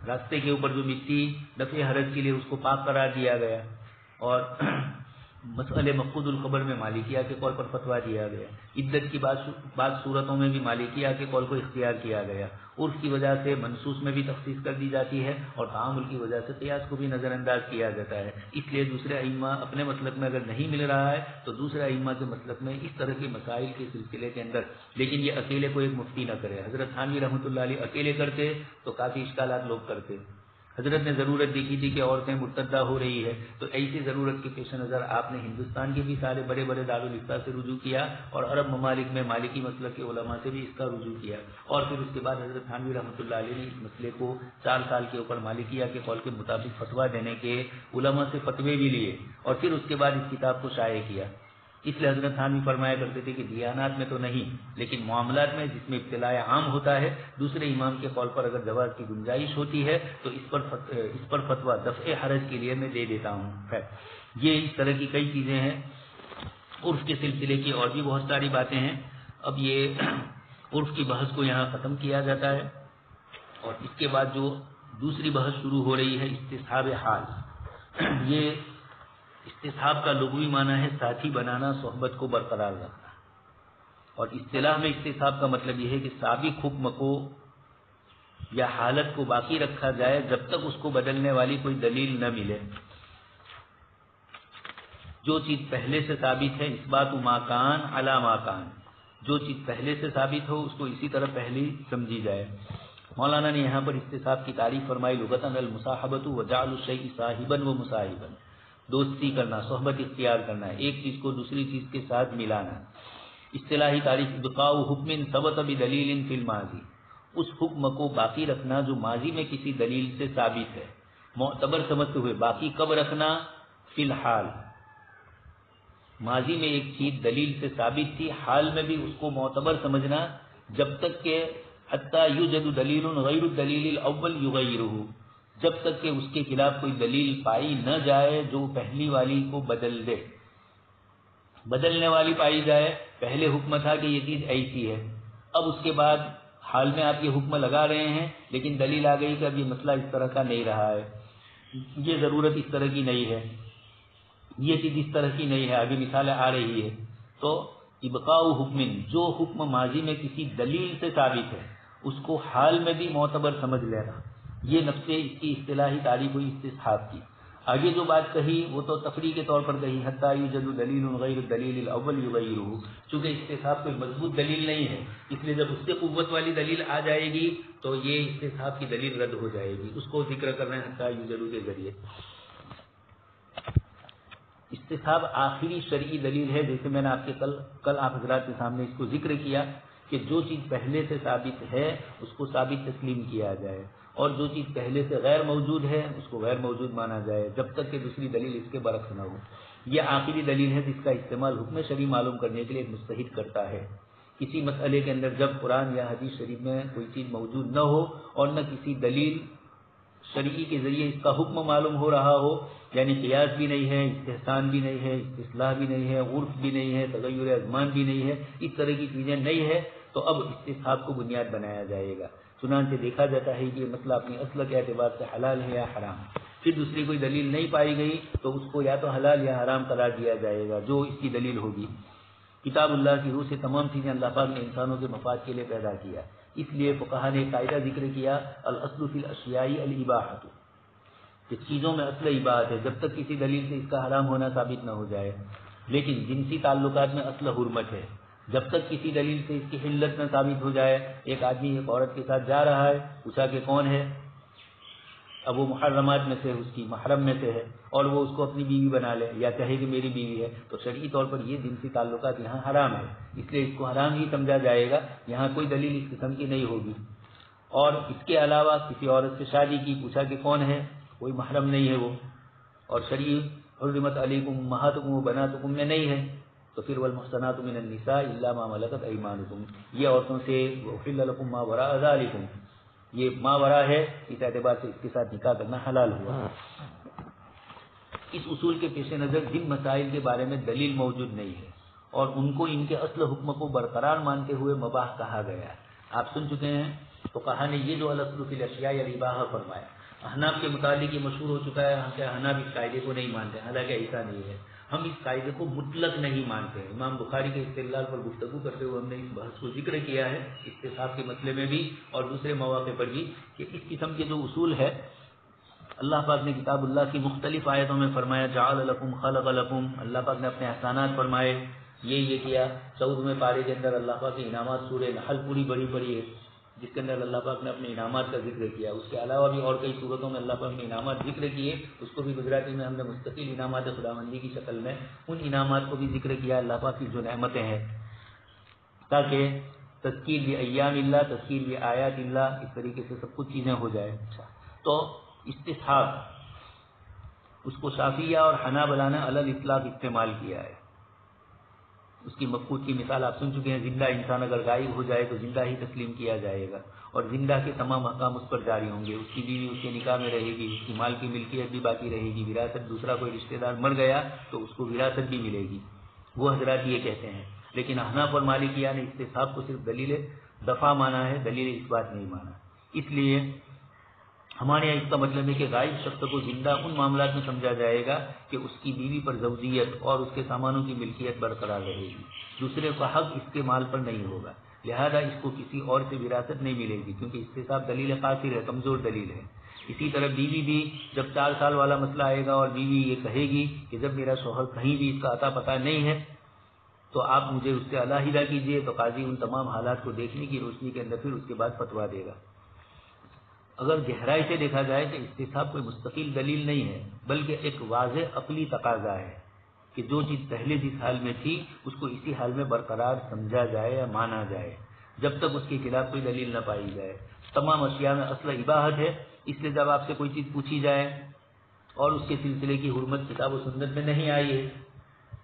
راستے کے اوپر جو مٹی دفع حرج کے لیے اس کو پاک قرار دیا گیا، اور مسئلے مفقود الخبر میں مالکیہ کے قول پر فتویٰ دیا گیا، عدت کی بعض صورتوں میں بھی مالکیہ کے قول کو اختیار کیا گیا، عرف کی وجہ سے منصوص میں بھی تخصیص کر دی جاتی ہے اور تعامل کی وجہ سے قیاس کو بھی نظر انداز کیا جاتا ہے، اس لیے دوسرے ائمہ اپنے مسلک میں اگر نہیں مل رہا ہے تو دوسرے ائمہ کے مسلک میں اس طرح کے مسائل کے سلسلے کے اندر، لیکن یہ اکیلے کو ایک مفتی نہ کرے۔ حضرت تھانوی رحمۃ اللہ علیہ اکیلے کرتے تو کافی اشکالات لوگ کرتے، حضرت نے ضرورت دیکھی تھی کہ عورتیں مرتدہ ہو رہی ہے، تو ایسی ضرورت کے پیش نظر آپ نے ہندوستان کے بھی سارے بڑے بڑے دارالفتہ سے رجوع کیا اور عرب ممالک میں مالکی مسلک کے علماء سے بھی اس کا رجوع کیا، اور پھر اس کے بعد حضرت تھانوی رحمۃ اللہ علیہ نے اس مسئلے کو 4 سال کے اوپر مالکیہ کے قول کے مطابق فتویٰ دینے کے علماء سے فتوے بھی لیے، اور پھر اس کے بعد اس کتاب کو شائع کیا۔ اس لیے حضرت تھانوی فرمایا کرتے تھے کہ دیانات میں تو نہیں، لیکن معاملات میں جس میں ابتلاء عام ہوتا ہے، دوسرے امام کے قول پر اگر جواز کی گنجائش ہوتی ہے تو اس پر فتویٰ دفع حرج کے لیے میں دے دیتا ہوں۔ یہ اس طرح کی کئی چیزیں ہیں، عرف کے سلسلے کی اور بھی بہت ساری باتیں ہیں۔ اب یہ عرف کی بحث کو یہاں ختم کیا جاتا ہے، اور اس کے بعد جو دوسری بحث شروع ہو رہی ہے استصحاب حال۔ یہ استصحاب کا لغوی معنی ہے ساتھی بنانا، صحبت کو برقرار رکھنا۔ اور اصطلاح میں استصحاب کا مطلب یہ ہے کہ سابق حکم کو یا حالت کو باقی رکھا جائے جب تک اس کو بدلنے والی کوئی دلیل نہ ملے. جو چیز پہلے سے ثابت ہے اثبات ماکان علی ماکان، جو چیز پہلے سے ثابت ہو اس کو اسی طرح پہلی سمجھی جائے. مولانا نے یہاں پر استصحاب کی تعریف فرمائی لغتاً المصاحبۃ وجعل الشیء صاحبا و مصاحبا، دوستی کرنا، صحبت اختیار کرنا، ایک چیز کو دوسری چیز کے ساتھ ملانا. اصطلاحی تعریف بقاء حکم ثبت بدلیل فی الماضی، اس حکم کو باقی رکھنا جو ماضی میں کسی دلیل سے ثابت ہے، معتبر سمجھتے ہوئے. باقی کب رکھنا؟ فی الحال، ماضی میں ایک چیز دلیل سے ثابت تھی، حال میں بھی اس کو معتبر سمجھنا جب تک کہ حتی یوجد دلیل غیر الدلیل الاول یغیرہ، جب تک کہ اس کے خلاف کوئی دلیل پائی نہ جائے جو پہلی والی کو بدل دے. بدلنے والی پائی جائے، پہلے حکم تھا کہ یہ چیز ایسی ہے، اب اس کے بعد حال میں آپ یہ حکم لگا رہے ہیں لیکن دلیل آ گئی کہ اب یہ مسئلہ اس طرح کا نہیں رہا ہے، یہ ضرورت اس طرح کی نہیں ہے، یہ چیز اس طرح کی نہیں ہے، ابھی مثالیں آ رہی ہے. تو ابقاء حکم، جو حکم ماضی میں کسی دلیل سے ثابت ہے اس کو حال میں بھی معتبر سمجھ لینا، یہ نفس اس کی اصطلاحی تعریف ہوئی استصحاب کی. آگے جو بات کہی وہ تو تفریح کے طور پر کہی، حتی یوجد دلیل غیر الدلیل الاول یغیرہ، چونکہ استصحاب کوئی مضبوط دلیل نہیں ہے، اس لیے جب اس سے قوت والی دلیل آ جائے گی تو یہ استصحاب کی دلیل رد ہو جائے گی، اس کو ذکر کر رہے ہیں حتی یوجد کے ذریعے. استصحاب آخری شرعی دلیل ہے، جیسے میں نے آپ کے کل آپ حضرات کے سامنے اس کو ذکر کیا کہ جو چیز پہلے سے ثابت ہے اس کو ثابت تسلیم کیا جائے، اور جو چیز پہلے سے غیر موجود ہے اس کو غیر موجود مانا جائے جب تک کہ دوسری دلیل اس کے برعکس نہ ہو. یہ آخری دلیل ہے جس کا استعمال حکم شرعی معلوم کرنے کے لیے ایک مجتہد کرتا ہے. کسی مسئلے کے اندر جب قرآن یا حدیث شریف میں کوئی چیز موجود نہ ہو اور نہ کسی دلیل شرعی کے ذریعے اس کا حکم معلوم ہو رہا ہو، یعنی قیاس بھی نہیں ہے، استحسان بھی نہیں ہے، استصلاح بھی نہیں ہے، عرف بھی نہیں ہے، تغیر ازمان بھی نہیں ہے، اس طرح کی چیزیں نہیں ہے، تو اب استصحاب کو بنیاد بنایا جائے گا. چنانچہ دیکھا جاتا ہے کہ یہ مسئلہ اپنی اصل کے اعتبار سے حلال ہے یا حرام، پھر دوسری کوئی دلیل نہیں پائی گئی تو اس کو یا تو حلال یا حرام قرار دیا جائے گا جو اس کی دلیل ہوگی. کتاب اللہ کی روح سے تمام چیزیں اللہ پاک نے انسانوں کے مفاد کے لیے پیدا کیا، اس لیے فقہا نے قاعدہ ذکر کیا الاصل فی الاشیاء الاباحۃ، کہ چیزوں میں اصل اباحت ہے جب تک کسی دلیل سے اس کا حرام ہونا ثابت نہ ہو جائے. لیکن جنسی تعلقات میں اصل حرمت ہے جب تک کسی دلیل سے اس کی حلت نہ ثابت ہو جائے. ایک آدمی ایک عورت کے ساتھ جا رہا ہے، پوچھا کہ کون ہے، اب وہ محرمات میں سے اس کی محرم میں سے ہے اور وہ اس کو اپنی بیوی بنا لے یا کہے کہ میری بیوی ہے، تو شرعی طور پر یہ جنسی تعلقات یہاں حرام ہے، اس لیے اس کو حرام ہی سمجھا جائے گا، یہاں کوئی دلیل اس قسم کی نہیں ہوگی. اور اس کے علاوہ کسی عورت سے شادی کی، پوچھا کہ کون ہے، کوئی محرم نہیں ہے وہ، اور شرعی حرمت علیکم امہاتکم و بناتکم میں نہیں ہے، تو پھر والمحصنات من النساء الا ما ملکت ایمانکم، یہ عورتوں سے احل لکم ما وراء ذالکم، یہ ما وراء ہے، اس اعتبار سے اس کے ساتھ نکاح کرنا حلال ہوا. اس اصول کے پیش نظر جن مسائل کے بارے میں دلیل موجود نہیں ہے اور ان کو ان کے اصل حکم کو برقرار مانتے ہوئے مباح کہا گیا، آپ سن چکے ہیں تو کہا نے یہ جو الاصل فی الاشیاء الاباحہ فرمایا. احناف کے متعلق یہ مشہور ہو چکا ہے کہ احناف اس قاعدے کو نہیں مانتے، حالانکہ ایسا نہیں ہے، ہم اس قاعدے کو مطلق نہیں مانتے. امام بخاری کے استدلال پر گفتگو کرتے ہوئے ہم نے اس بحث کو ذکر کیا ہے استصحاب کے مسئلے میں بھی اور دوسرے مواقع پر بھی، کہ اس قسم کے جو اصول ہے اللہ پاک نے کتاب اللہ کی مختلف آیتوں میں فرمایا جعل لکم خلق لکم، اللہ پاک نے اپنے احسانات فرمائے، یہ کیا. 14ویں پارے کے اندر اللہ پاک کے انعامات، سورہ نحل پوری بڑی ہے جس کے اندر اللہ پاک نے اپنے انعامات کا ذکر کیا. اس کے علاوہ بھی اور کئی صورتوں میں اللہ پاک نے انعامات ذکر کیے، اس کو بھی گجراتی میں ہم نے مستقل انعامات خداوندی کی شکل میں ان انعامات کو بھی ذکر کیا، اللہ پاک کی جو نعمتیں ہیں، تاکہ تذکیر بھی ایام اللہ، تذکیر بھی آیات اللہ، اس طریقے سے سب کچھ چیزیں ہو جائے. تو استصحاب اس کو شافعیہ اور حنابلہ نے علی الاطلاق استعمال کیا ہے. اس کی مفقود کی مثال آپ سن چکے ہیں، زندہ انسان اگر غائب ہو جائے تو زندہ ہی تسلیم کیا جائے گا اور زندہ کے تمام احکام اس پر جاری ہوں گے، اس کی بیوی اس کے نکاح میں رہے گی، اس کی مال کی ملکیت بھی باقی رہے گی، وراثت دوسرا کوئی رشتہ دار مر گیا تو اس کو وراثت بھی ملے گی. وہ حضرات یہ کہتے ہیں. لیکن احناف اور مالکیہ نے استصحاب کو صرف دلیل دفع مانا ہے، دلیل اثبات نہیں مانا. اس لیے ہمارے یہاں اس کا مطلب ہے کہ غائب شخص کو زندہ ان معاملات میں سمجھا جائے گا کہ اس کی بیوی پر زوجیت اور اس کے سامانوں کی ملکیت برقرار رہے گی، دوسرے کا حق اس کے مال پر نہیں ہوگا، لہذا اس کو کسی اور سے وراثت نہیں ملے گی کیونکہ استصحاب دلیل قاصر ہے، کمزور دلیل ہے۔ اسی طرح بیوی بھی جب 4 سال والا مسئلہ آئے گا اور بیوی یہ کہے گی کہ جب میرا شوہر کہیں بھی اس کا اتا پتہ نہیں ہے تو آپ مجھے اس سے علیحدہ کیجیے، تو قاضی ان تمام حالات کو دیکھنے کی روشنی کے اندر پھر اس کے بعد فتویٰ دے گا۔ اگر گہرائی سے دیکھا جائے تو استصحاب کوئی مستقل دلیل نہیں ہے بلکہ ایک واضح عقلی تقاضا ہے کہ جو چیز پہلے جس حال میں تھی اس کو اسی حال میں برقرار سمجھا جائے یا مانا جائے جب تک اس کے خلاف کوئی دلیل نہ پائی جائے۔ تمام اشیاء میں اصل اباحت ہے، اس لیے جب آپ سے کوئی چیز پوچھی جائے اور اس کے سلسلے کی حرمت کتاب و سنت میں نہیں آئی ہے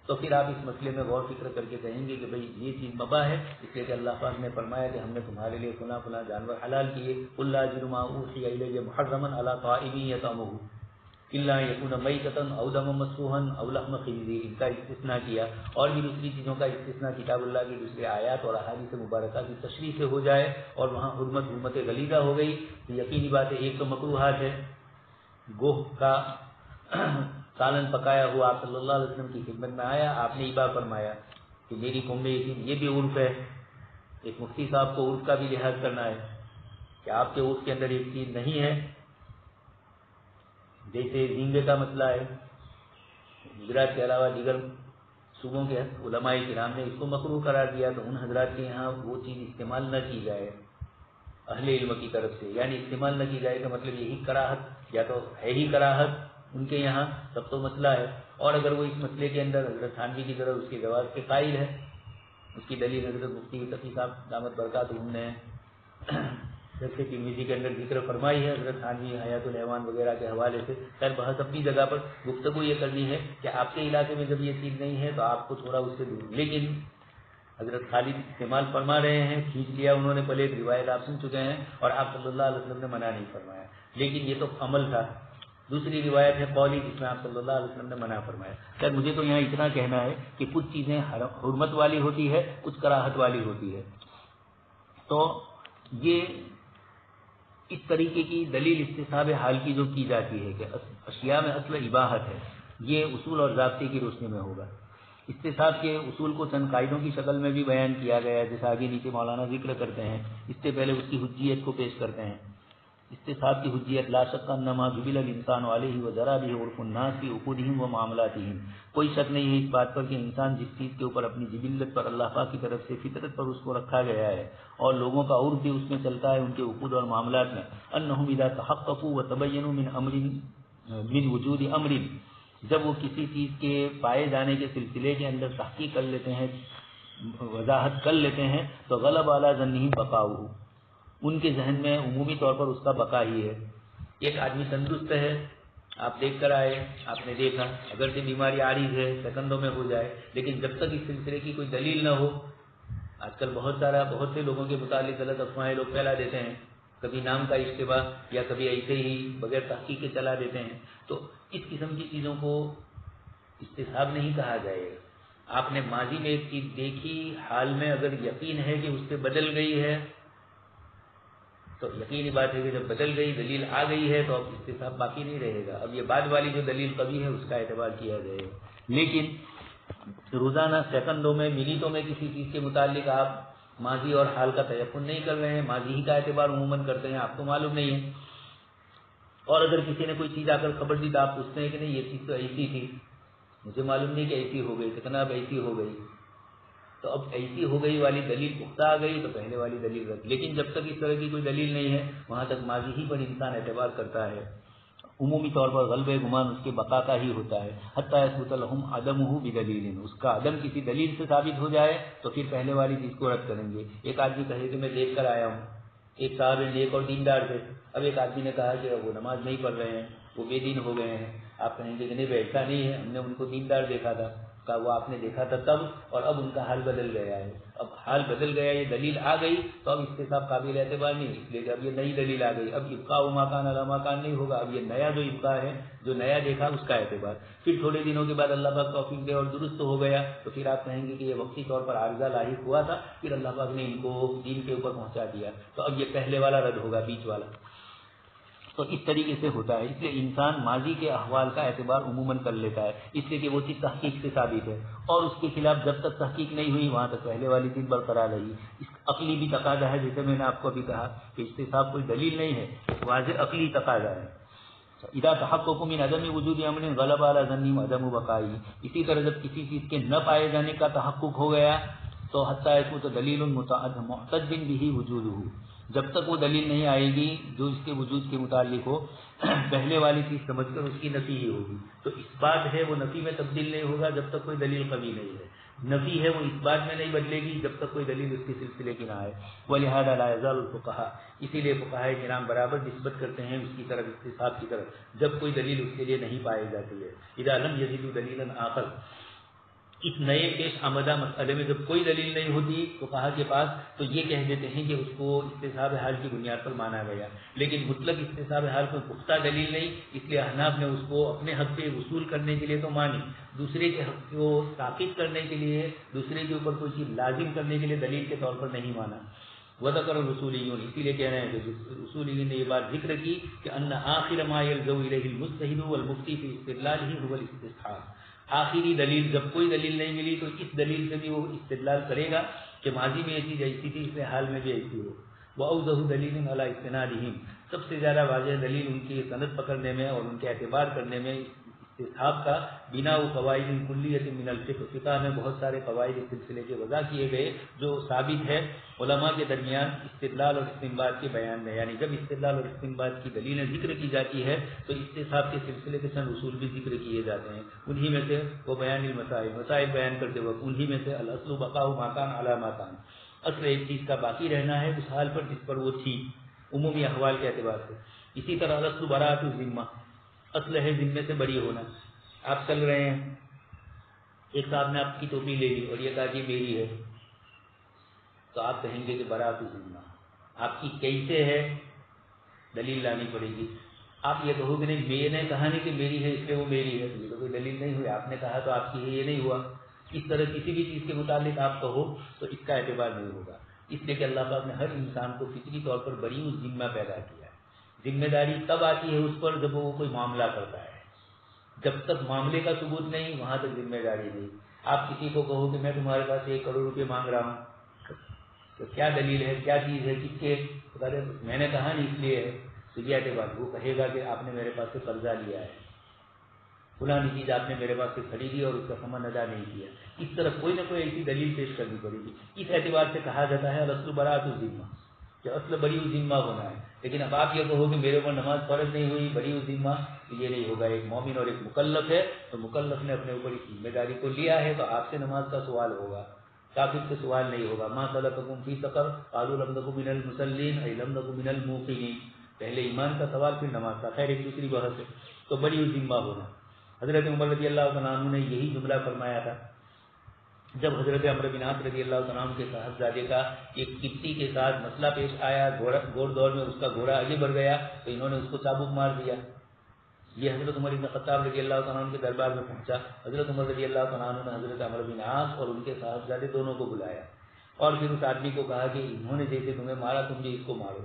تو پھر آپ اس مسئلے میں غور فکر کر کے کہیں گے کہ بھئی یہ چیز مباح ہے، اس لیے کہ اللہ پاک نے فرمایا کہ ہم نے تمہارے لیے فلاں فلاں جانور حلال کیے، قل لا اجد ما اوحی الی محرما علی طاعم یطعمہ الا یکون میتۃ او دما مسفوحا او لحم خنزیر، ان کا استثناء کیا، اور بھی دوسری چیزوں کا استثناء کتاب اللہ کی دوسری آیات اور احادیث مبارکہ کی تشریح سے ہو جائے اور وہاں حرمت غلیظہ ہو گئی تو یقینی بات ہے ایک تو مکروہات ہے، گوہ کا سالن پکایا ہوا آپ صلی اللہ علیہ وسلم کی خدمت میں آیا، آپ نے اباح فرمایا کہ میری قوم میں یہ بھی عرف ہے، ایک مفتی صاحب کو عرف کا بھی لحاظ کرنا ہے کہ آپ کے عرف کے اندر ایک چیز نہیں ہے، جیسے زینگے کا مسئلہ ہے، گجرات کے علاوہ دیگر صوبوں کے علماء کرام نے اس کو مکروہ قرار دیا تو ان حضرات کے یہاں وہ چیز استعمال نہ کی جائے اہل علم کی طرف سے، یعنی استعمال نہ کی جائے کا مطلب یہی کراہت، یا تو ہے ہی کراہت ان کے یہاں تب تو مسئلہ ہے، اور اگر وہ اس مسئلے کے اندر حضرت تھانوی کی طرح اس کے جواز کے قائل ہے، اس کی دلیل حضرت مفتی تقی صاحب دامت برکاتہم نے جیسے ترمذی کے اندر ذکر فرمائی ہے، حضرت تھانوی حیات الحیوان وغیرہ کے حوالے سے، خیر بحث اپنی جگہ پر گفتگو یہ کرنی ہے کہ آپ کے علاقے میں جب یہ چیز نہیں ہے تو آپ کو تھوڑا اس سے دور، لیکن حضرت خالد استعمال فرما رہے ہیں، کھینچ لیا انہوں نے، پہلے ایک روایت آپ سن چکے ہیں اور آپ صلی اللہ علیہ وسلم نے منع نہیں فرمایا، لیکن یہ تو عمل تھا، دوسری روایت ہے قولی جس میں آپ صلی اللہ علیہ وسلم نے منع فرمایا۔ خیر مجھے تو یہاں اتنا کہنا ہے کہ کچھ چیزیں حرمت والی ہوتی ہے، کچھ کراہت والی ہوتی ہے، تو یہ اس طریقے کی دلیل استصحاب حال کی جو کی جاتی ہے کہ اشیاء میں اصل اباحت ہے، یہ اصول اور ضابطے کی روشنی میں ہوگا۔ استصحاب کے اصول کو چند قاعدوں کی شکل میں بھی بیان کیا گیا ہے، جیسے آگے نیچے مولانا ذکر کرتے ہیں، اس سے پہلے اس کی حجیت کو پیش کرتے ہیں۔ استصحاب کی حجیت لا شک انما جبل الانسان علیہ وجرى به عرف الناس في عقودهم ومعاملاتهم، کوئی شک نہیں ہے اس بات پر کہ انسان جس چیز کے اوپر اپنی جبلت پر اللہ پاک کی طرف سے فطرت پر اس کو رکھا گیا ہے اور لوگوں کا عرف بھی اس میں چلتا ہے ان کے عقود اور معاملات میں، انهم اذا تحققوا وتبينوا من وجود امر، جب وہ کسی چیز کے پائے جانے کے سلسلے کے اندر تحقیق کر لیتے ہیں، وضاحت کر لیتے ہیں، تو غلب علی ظنهم بقاؤه، ان کے ذہن میں عمومی طور پر اس کا بقا ہی ہے۔ ایک آدمی تندرست ہے، آپ دیکھ کر آئے، آپ نے دیکھا، اگر سے بیماری عارض ہے سیکنڈوں میں ہو جائے، لیکن جب تک اس سلسلے کی کوئی دلیل نہ ہو، آج کل بہت سے لوگوں کے متعلق غلط افواہیں لوگ پھیلا دیتے ہیں، کبھی نام کا اشتباہ یا کبھی ایسے ہی بغیر تحقیق کے چلا دیتے ہیں، تو اس قسم کی چیزوں کو استصحاب نہیں کہا جائے گا۔ آپ نے ماضی میں ایک چیز دیکھی، حال میں اگر یقین ہے کہ اس سے بدل گئی ہے تو یقینی بات ہے کہ جب بدل گئی، دلیل آ گئی ہے تو اب استصحاب باقی نہیں رہے گا، اب یہ بعد والی جو دلیل قوی ہے اس کا اعتبار کیا جائے گا۔ لیکن روزانہ سیکنڈوں میں منٹوں میں کسی چیز کے متعلق آپ ماضی اور حال کا تیقن نہیں کر رہے ہیں، ماضی ہی کا اعتبار عموماً کرتے ہیں، آپ کو معلوم نہیں ہے، اور اگر کسی نے کوئی چیز آ کر خبر دی تو آپ پوچھتے ہیں کہ نہیں یہ چیز تو ایسی تھی، مجھے معلوم نہیں کہ ایسی ہو گئی، کتنا اب ایسی ہو گئی، تو اب ایسی ہو گئی والی دلیل پختہ آ گئی تو پہلے والی دلیل رکھ، لیکن جب تک اس طرح کی کوئی دلیل نہیں ہے وہاں تک ماضی ہی پر انسان اعتبار کرتا ہے، عمومی طور پر غلبہ گمان اس کے بقا کا ہی ہوتا ہے، حتی یثبت لہم عدمہ بدلیل، اس کا عدم کسی دلیل سے ثابت ہو جائے تو پھر پہلے والی چیز کو رد کریں گے۔ ایک آدمی کہے کہ میں دیکھ کر آیا ہوں، ایک صاحب نیک اور دیندار تھے، اب ایک آدمی نے کہا کہ وہ نماز نہیں پڑھ رہے ہیں، وہ بے دین ہو گئے ہیں، آپ کہیں گے کہ نہیں ایسا نہیں ہے، ہم نے ان کو دیندار دیکھا تھا، کہا وہ آپ نے دیکھا تھا تب، اور اب ان کا حال بدل گیا ہے، اب حال بدل گیا، یہ دلیل آ گئی تو اب اس کے ساتھ قابل اعتبار نہیں، اس لیے کہ اب یہ نئی دلیل آ گئی، اب ابقاء و ما کان علی ما کان نہیں ہوگا، اب یہ نیا جو ابقاء ہے، جو نیا دیکھا اس کا اعتبار، پھر تھوڑے دنوں کے بعد اللہ پاک توفیق دے اور درست ہو گیا تو پھر آپ کہیں گے کہ یہ وقتی طور پر عارضہ لاحق ہوا تھا، پھر اللہ پاک نے ان کو دین کے اوپر پہنچا دیا، تو اب یہ پہلے والا رد ہوگا، بیچ والا۔ تو اس طریقے سے ہوتا ہے. اس لیے انسان ماضی کے احوال کا اعتبار عموماً کر لیتا ہے، اس لیے کہ وہ چیز تحقیق سے ثابت ہے، اور اس کے خلاف جب تک تحقیق نہیں ہوئی وہاں تک پہلے والی چیز برقرار رہی. اس عقلی بھی تقاضا ہے، جیسے میں نے آپ کو ابھی کہا کہ استصحاب کوئی دلیل نہیں ہے، واضح عقلی تقاضا ہے. اذا تحقق من عدم وجود امر غلب على ظنی وعدم بقائی، اسی طرح جب کسی چیز کے نہ پائے جانے کا تحقق ہو گیا تو حتیٰ اس کو تو دلیل معتد به وجودہ، جب تک وہ دلیل نہیں آئے گی جو اس کے وجود کے متعلق ہو، پہلے والی چیز سمجھ کر اس کی نفی ہی ہوگی. تو اس بات ہے وہ نفی میں تبدیل نہیں ہوگا جب تک کوئی دلیل قوی نہیں ہے، نفی ہے وہ اس بات میں نہیں بدلے گی جب تک کوئی دلیل اس کے سلسلے کی نہ آئے. ولہذا لا یزال الفقہاء، اسی لیے فقہاء کرام برابر نسبت کرتے ہیں اس کی طرف، استصحاب کی طرف، جب کوئی دلیل اس کے لیے نہیں پائی جاتی ہے. اذا لم یجدوا دلیلا آخر، اس نئے پیش آمدہ مسئلے میں جب کوئی دلیل نہیں ہوتی فقہا کے پاس تو یہ کہہ دیتے ہیں کہ اس کو استصحاب حال کی بنیاد پر مانا گیا، لیکن مطلق استصحاب حال کو پختہ دلیل نہیں، اس لیے احناف نے اس کو اپنے حق پہ وصول کرنے کے لیے تو مانی، دوسرے کے حق کو ثابت کرنے کے لیے، دوسرے کے اوپر کوئی چیز لازم کرنے کے لیے دلیل کے طور پر نہیں مانا. وذکر الاصولیون، اسی لیے کہہ رہے ہیں کہ اصولیین نے یہ بات ذکر کی کہ ان آخر ما یلزم الیہ المجتہد والمفتی فی استدلالہ هو الاستصحاب، آخری دلیل جب کوئی دلیل نہیں ملی تو اس دلیل سے بھی وہ استدلال کرے گا کہ ماضی میں ایسی ایسی تھی، اس حال میں بھی ایسی ہو. وأوضح دلیل علی استنادہم، سب سے زیادہ واضح دلیل ان کی سند پکڑنے میں اور ان کے اعتبار کرنے میں استصحاب کا بنا قواعد کلیۃ من الفقہ، فقہ میں بہت سارے قواعد اس سلسلے کے وضع کیے گئے جو ثابت ہے علماء کے درمیان استدلال اور استنباط کے بیان میں. یعنی جب استدلال اور استنباط کی دلیلیں ذکر کی جاتی ہے تو استصحاب کے سلسلے کے چند اصول بھی ذکر کیے جاتے ہیں. انہی میں سے وہ بیان المسائل، مسائل بیان کرتے وقت انہی میں سے الاصل بقاء ما کان علی ما کان، اصل ایک چیز کا باقی رہنا ہے اس حال پر جس پر وہ تھی عمومی احوال کے اعتبار سے. اسی طرح الاصل براءۃ الذمہ، اصل ہے ذمے سے بری ہونا. آپ چل رہے ہیں، ایک صاحب نے آپ کی ٹوپی لے لی اور یہ کہا کہ میری ہے، تو آپ کہیں گے کہ براءۃ الذمہ. آپ کی کیسے ہے دلیل لانی پڑے گی. آپ یہ کہو کہ نہیں میں نے کہا نہیں کہ میری ہے اس لیے وہ میری ہے، یہ تو کوئی دلیل نہیں ہوئی. آپ نے کہا تو آپ کی ہے، یہ نہیں ہوا. اس طرح کسی بھی چیز کے متعلق آپ کہو تو اس کا اعتبار نہیں ہوگا، اس لیے کہ اللہ پاک نے ہر انسان کو فطری طور پر بری ذمہ پیدا کیا ہے. ذمہ داری تب آتی ہے اس پر جب وہ کوئی معاملہ کرتا ہے، جب تک معاملے کا ثبوت نہیں وہاں تک ذمہ داری نہیں. آپ کسی کو کہو کہ میں تمہارے پاس 1 کروڑ روپے مانگ رہا ہوں، تو کیا دلیل ہے، کیا چیز ہے، کس کے، میں نے کہا نہیں اس لیے ہے، تو یہ اعتبار. وہ کہے گا کہ آپ نے میرے پاس سے قرضہ لیا ہے، فلانی چیز آپ نے میرے پاس سے خریدی اور اس کا ثمن ادا نہیں کیا. اس طرح کوئی نہ کوئی ایسی دلیل پیش کرنی پڑے گی. اس اعتبار سے کہا جاتا ہے الاصل براءۃ الذمہ، کہ اصل بری الذمہ ہونا ہے. لیکن اب آپ یہ کہو کہ میرے اوپر نماز فرض نہیں ہوئی بری الذمہ، تو یہ نہیں ہوگا. ایک مومن اور ایک مکلف ہے، تو مکلف نے اپنے اوپر اس ذمہ داری کو لیا ہے تو آپ سے نماز کا سوال ہوگا، کافر سے سوال نہیں ہوگا. ما سلککم فی سقر قالوا لم نک من المصلین ای لم نک من الموقنین، پہلے ایمان کا سوال پھر نماز کا. خیر ایک دوسری بحث ہے. تو بری الذمہ ہونا، حضرت عمر رضی اللہ تعالیٰ عنہ نے یہی جملہ فرمایا تھا جب حضرت عمرو بن عاص رضی اللہ تعالیٰ عنہ کے صاحبزادے کا ایک قبطی کے ساتھ مسئلہ پیش آیا، گھوڑ دور میں اس کا گھوڑا آگے بڑھ گیا تو انہوں نے اس کو چابک مار دیا. یہ حضرت عمر بن خطاب رضی اللہ تعالیٰ عنہ کے دربار میں پہنچا. حضرت عمر رضی اللہ تعالیٰ عنہ نے حضرت عمرو بن عاص اور ان کے صاحبزادے دونوں کو بلایا اور پھر اس آدمی کو کہا کہ انہوں نے جیسے تمہیں مارا تم بھی اس کو مارو.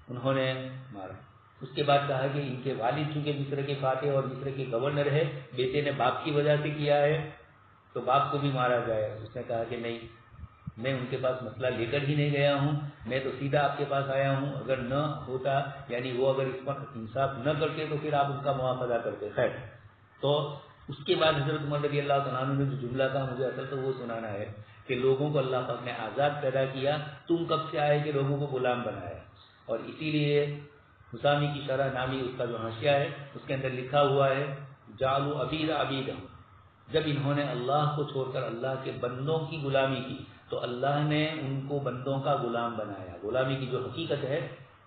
انہوں نے مارا. اس کے بعد کہا کہ ان کے والد چونکہ مصر کے فاتح اور مصر کے گورنر ہے، بیٹے نے باپ کی وجہ سے کیا ہے تو باپ کو بھی مارا جائے. اس نے کہا کہ نہیں، میں ان کے پاس مسئلہ لے کر ہی نہیں گیا ہوں، میں تو سیدھا آپ کے پاس آیا ہوں. اگر نہ ہوتا، یعنی وہ اگر اس پر انصاف نہ کرتے تو پھر آپ ان کا مواخذہ کرتے. خیر، تو اس کے بعد حضرت عمر رضی اللہ تعالیٰ عنہ نے جو جملہ کہا مجھے اصل تو وہ سنانا ہے کہ لوگوں کو اللہ پاک نے آزاد پیدا کیا، تم کب سے آئے کہ لوگوں کو غلام بنایا. اور اسی لیے حسامی کی شرح نامی اس کا جو حاشیہ ہے اس کے اندر لکھا ہوا ہے جعلوا عبید عبیدہم، جب انہوں نے اللہ کو چھوڑ کر اللہ کے بندوں کی غلامی کی تو اللہ نے ان کو بندوں کا غلام بنایا. غلامی کی جو حقیقت ہے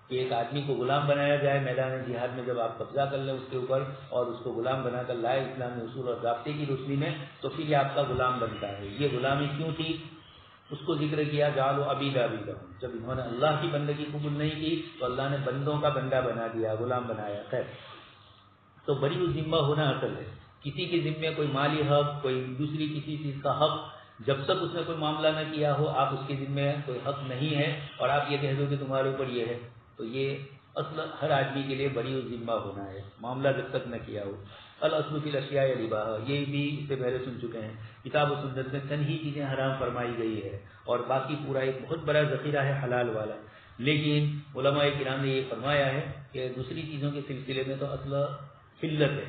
کہ ایک آدمی کو غلام بنایا جائے میدان جہاد میں، جب آپ قبضہ کر لیں اس کے اوپر اور اس کو غلام بنا کر لائے اسلامی اصول اور ضابطے کی روشنی میں، تو پھر یہ آپ کا غلام بنتا ہے. یہ غلامی کیوں تھی اس کو ذکر کیا جعلوا عبید عبیدہم. جب انہوں نے اللہ کی بندگی قبول نہیں کی تو اللہ نے بندوں کا بندہ بنا دیا، غلام بنایا. خیر، تو بری الذمہ ہونا اصل ہے. کسی کے ذمے کوئی مالی حق، کوئی دوسری کسی چیز کا حق، جب تک اس نے کوئی معاملہ نہ کیا ہو آپ اس کے ذمے کوئی حق نہیں ہے اور آپ یہ کہہ دو کہ تمہارے اوپر یہ ہے، تو یہ اصل ہر آدمی کے لیے بری و ذمہ ہونا ہے، معاملہ جب تک نہ کیا ہو۔ الاصل فی الاشیاء الاباحہ، یہ بھی اس سے پہلے سن چکے ہیں، کتاب و سنت میں چند ہی چیزیں حرام فرمائی گئی ہے اور باقی پورا ایک بہت بڑا ذخیرہ ہے حلال والا۔ لیکن علماء کرام نے یہ فرمایا ہے کہ دوسری چیزوں کے سلسلے میں تو اصل حلت ہے،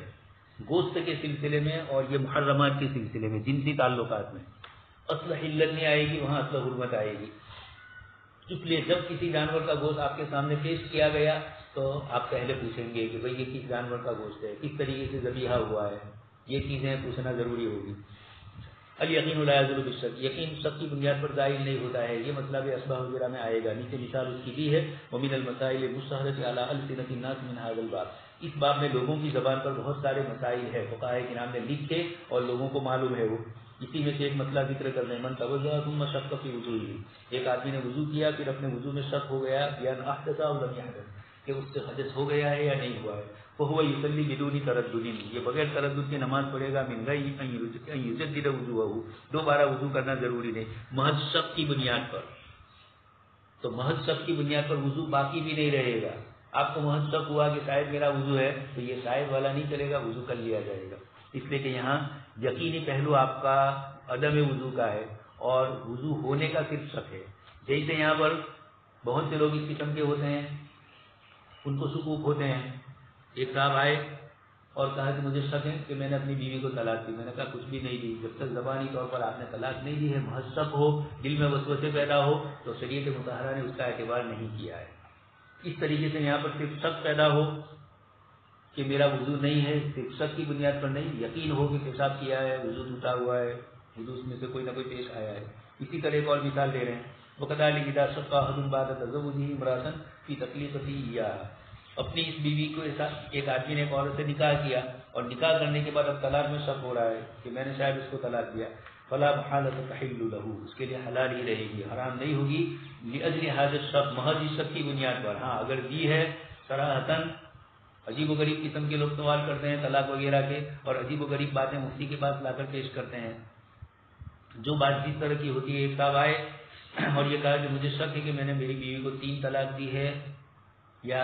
گوشت کے سلسلے میں اور یہ محرمات کے سلسلے میں، جنسی تعلقات میں اصل حلت نہیں آئے گی، وہاں اصل حرمت آئے گی۔ اس لیے جب کسی جانور کا گوشت آپ کے سامنے پیش کیا گیا تو آپ پہلے پوچھیں گے کہ بھئی یہ کس جانور کا گوشت ہے، کس طریقے سے ذبیحہ ہوا ہے، یہ چیزیں پوچھنا ضروری ہوگی۔ الیقین لا یزول بالشک، یقین شک کی بنیاد پر ظاہر نہیں ہوتا ہے، یہ مطلب اسباح وغیرہ میں آئے گا، نیچے مثال اس کی دی ہے۔ ومن المسائل المشتہرۃ علی السنۃ الناس من ھذا الباب، اس باب میں لوگوں کی زبان پر بہت سارے مسائل ہیں، فقہاء کرام نے لکھے اور لوگوں کو معلوم ہے وہ، اسی میں سے ایک مسئلہ ذکر کر رہے ہیں۔ من توضأ ثم شک فی وضوئہ، ایک آدمی نے وضو کیا پھر اپنے وضو میں شک ہو گیا، یا احدث او لم یحدث، کہ اس سے حدث ہو گیا ہے یا نہیں ہوا ہے، فهو یصلی بدون تردد، یہ بغیر تردد کے نماز پڑھے گا، من غیر ان یجدد وضوءه، دوبارہ وضو کرنا ضروری نہیں، محض شک کی بنیاد پر۔ تو محض شک کی بنیاد پر وضو باقی بھی نہیں رہے گا، آپ کو محض شک ہوا کہ شاید میرا وضو ہے تو یہ شاید والا نہیں چلے گا، وضو کر لیا جائے گا، اس لیے کہ یہاں یقینی پہلو آپ کا عدم وضو کا ہے اور وضو ہونے کا صرف شک ہے۔ جیسے یہاں پر بہت سے لوگ اس قسم کے ہوتے ہیں، ان کو شکوک ہوتے ہیں، ایک صاحب آئے اور کہا کہ مجھے شک ہے کہ میں نے اپنی بیوی کو طلاق دی، میں نے کہا کچھ بھی نہیں دی، جب تک زبانی طور پر آپ نے طلاق نہیں دی ہے، محض شک ہو، دل میں وسوسے پیدا ہو تو شریعت مطہرہ نے اس کا اعتبار نہیں کیا ہے۔ اس طریقے سے یہاں پر صرف شک پیدا ہو کہ میرا وضو نہیں ہے، صرف شک کی بنیاد پر نہیں، یقین ہو کہ پیشاب کیا ہے، وضو ٹوٹا ہوا ہے، وضو اس میں سے کوئی نہ کوئی پیش آیا ہے۔ اسی طرح ایک اور مثال دے رہے ہیں، وَكَذَلِكَ إِذَا شَكَّ أَحَدٌ بَعْدَ تَزَوُّجِهِ امْرَأَةً فِي تَطْلِيقِهِ إِيَّاهَا، اپنی اس بیوی کو ایک آدمی نے ایک عورت سے نکاح کیا اور نکاح کرنے کے بعد اب طلاق میں شک ہو رہا ہے کہ میں نے شاید اس کو طلاق دیا، فَلَا مَحَالَةَ تَحِلُّ لَهُ، اس کے لیے حلال ہی رہے گی، حرام نہیں ہوگی، لِأَجْلِ هَذَا الشَّكِّ، محض اس شک کی بنیاد پر۔ ہاں اگر دی ہے صراحتاً، عجیب و غریب قسم کے لوگ سوال کرتے ہیں طلاق وغیرہ کے اور عجیب و غریب باتیں مفتی کے پاس لا کر پیش کرتے ہیں، جو بات جس طرح کی ہوتی ہے۔ ایک صاحب آئے اور یہ کہا کہ مجھے شک ہے کہ میں نے میری بیوی کو 3 طلاق دی ہے یا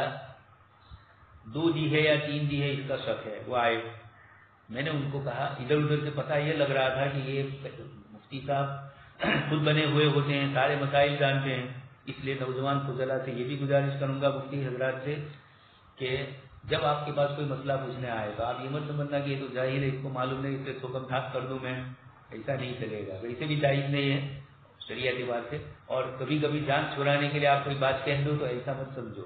2 دی ہے یا 3 دی ہے، اس کا شک ہے۔ وہ آئے، میں نے ان کو کہا، ادھر ادھر سے پتہ یہ لگ رہا تھا کہ یہ مفتی صاحب خود بنے ہوئے ہوتے ہیں، سارے مسائل جانتے ہیں، اس لیے نوجوان فضلاء سے یہ بھی گزارش کروں گا مفتی حضرات سے کہ جب آپ کے پاس کوئی مسئلہ پوچھنے آئے تو آپ یہ مت سمجھنا کہ یہ تو جاہل ہے، اس کو معلوم نہیں، اس سے حکم ٹھاک کر دوں میں، ایسا نہیں چلے گا، ویسے بھی جائز نہیں ہے شریعتی بات سے، اور کبھی کبھی جان چھڑانے کے لیے آپ کوئی بات کہہ دو تو ایسا مت سمجھو،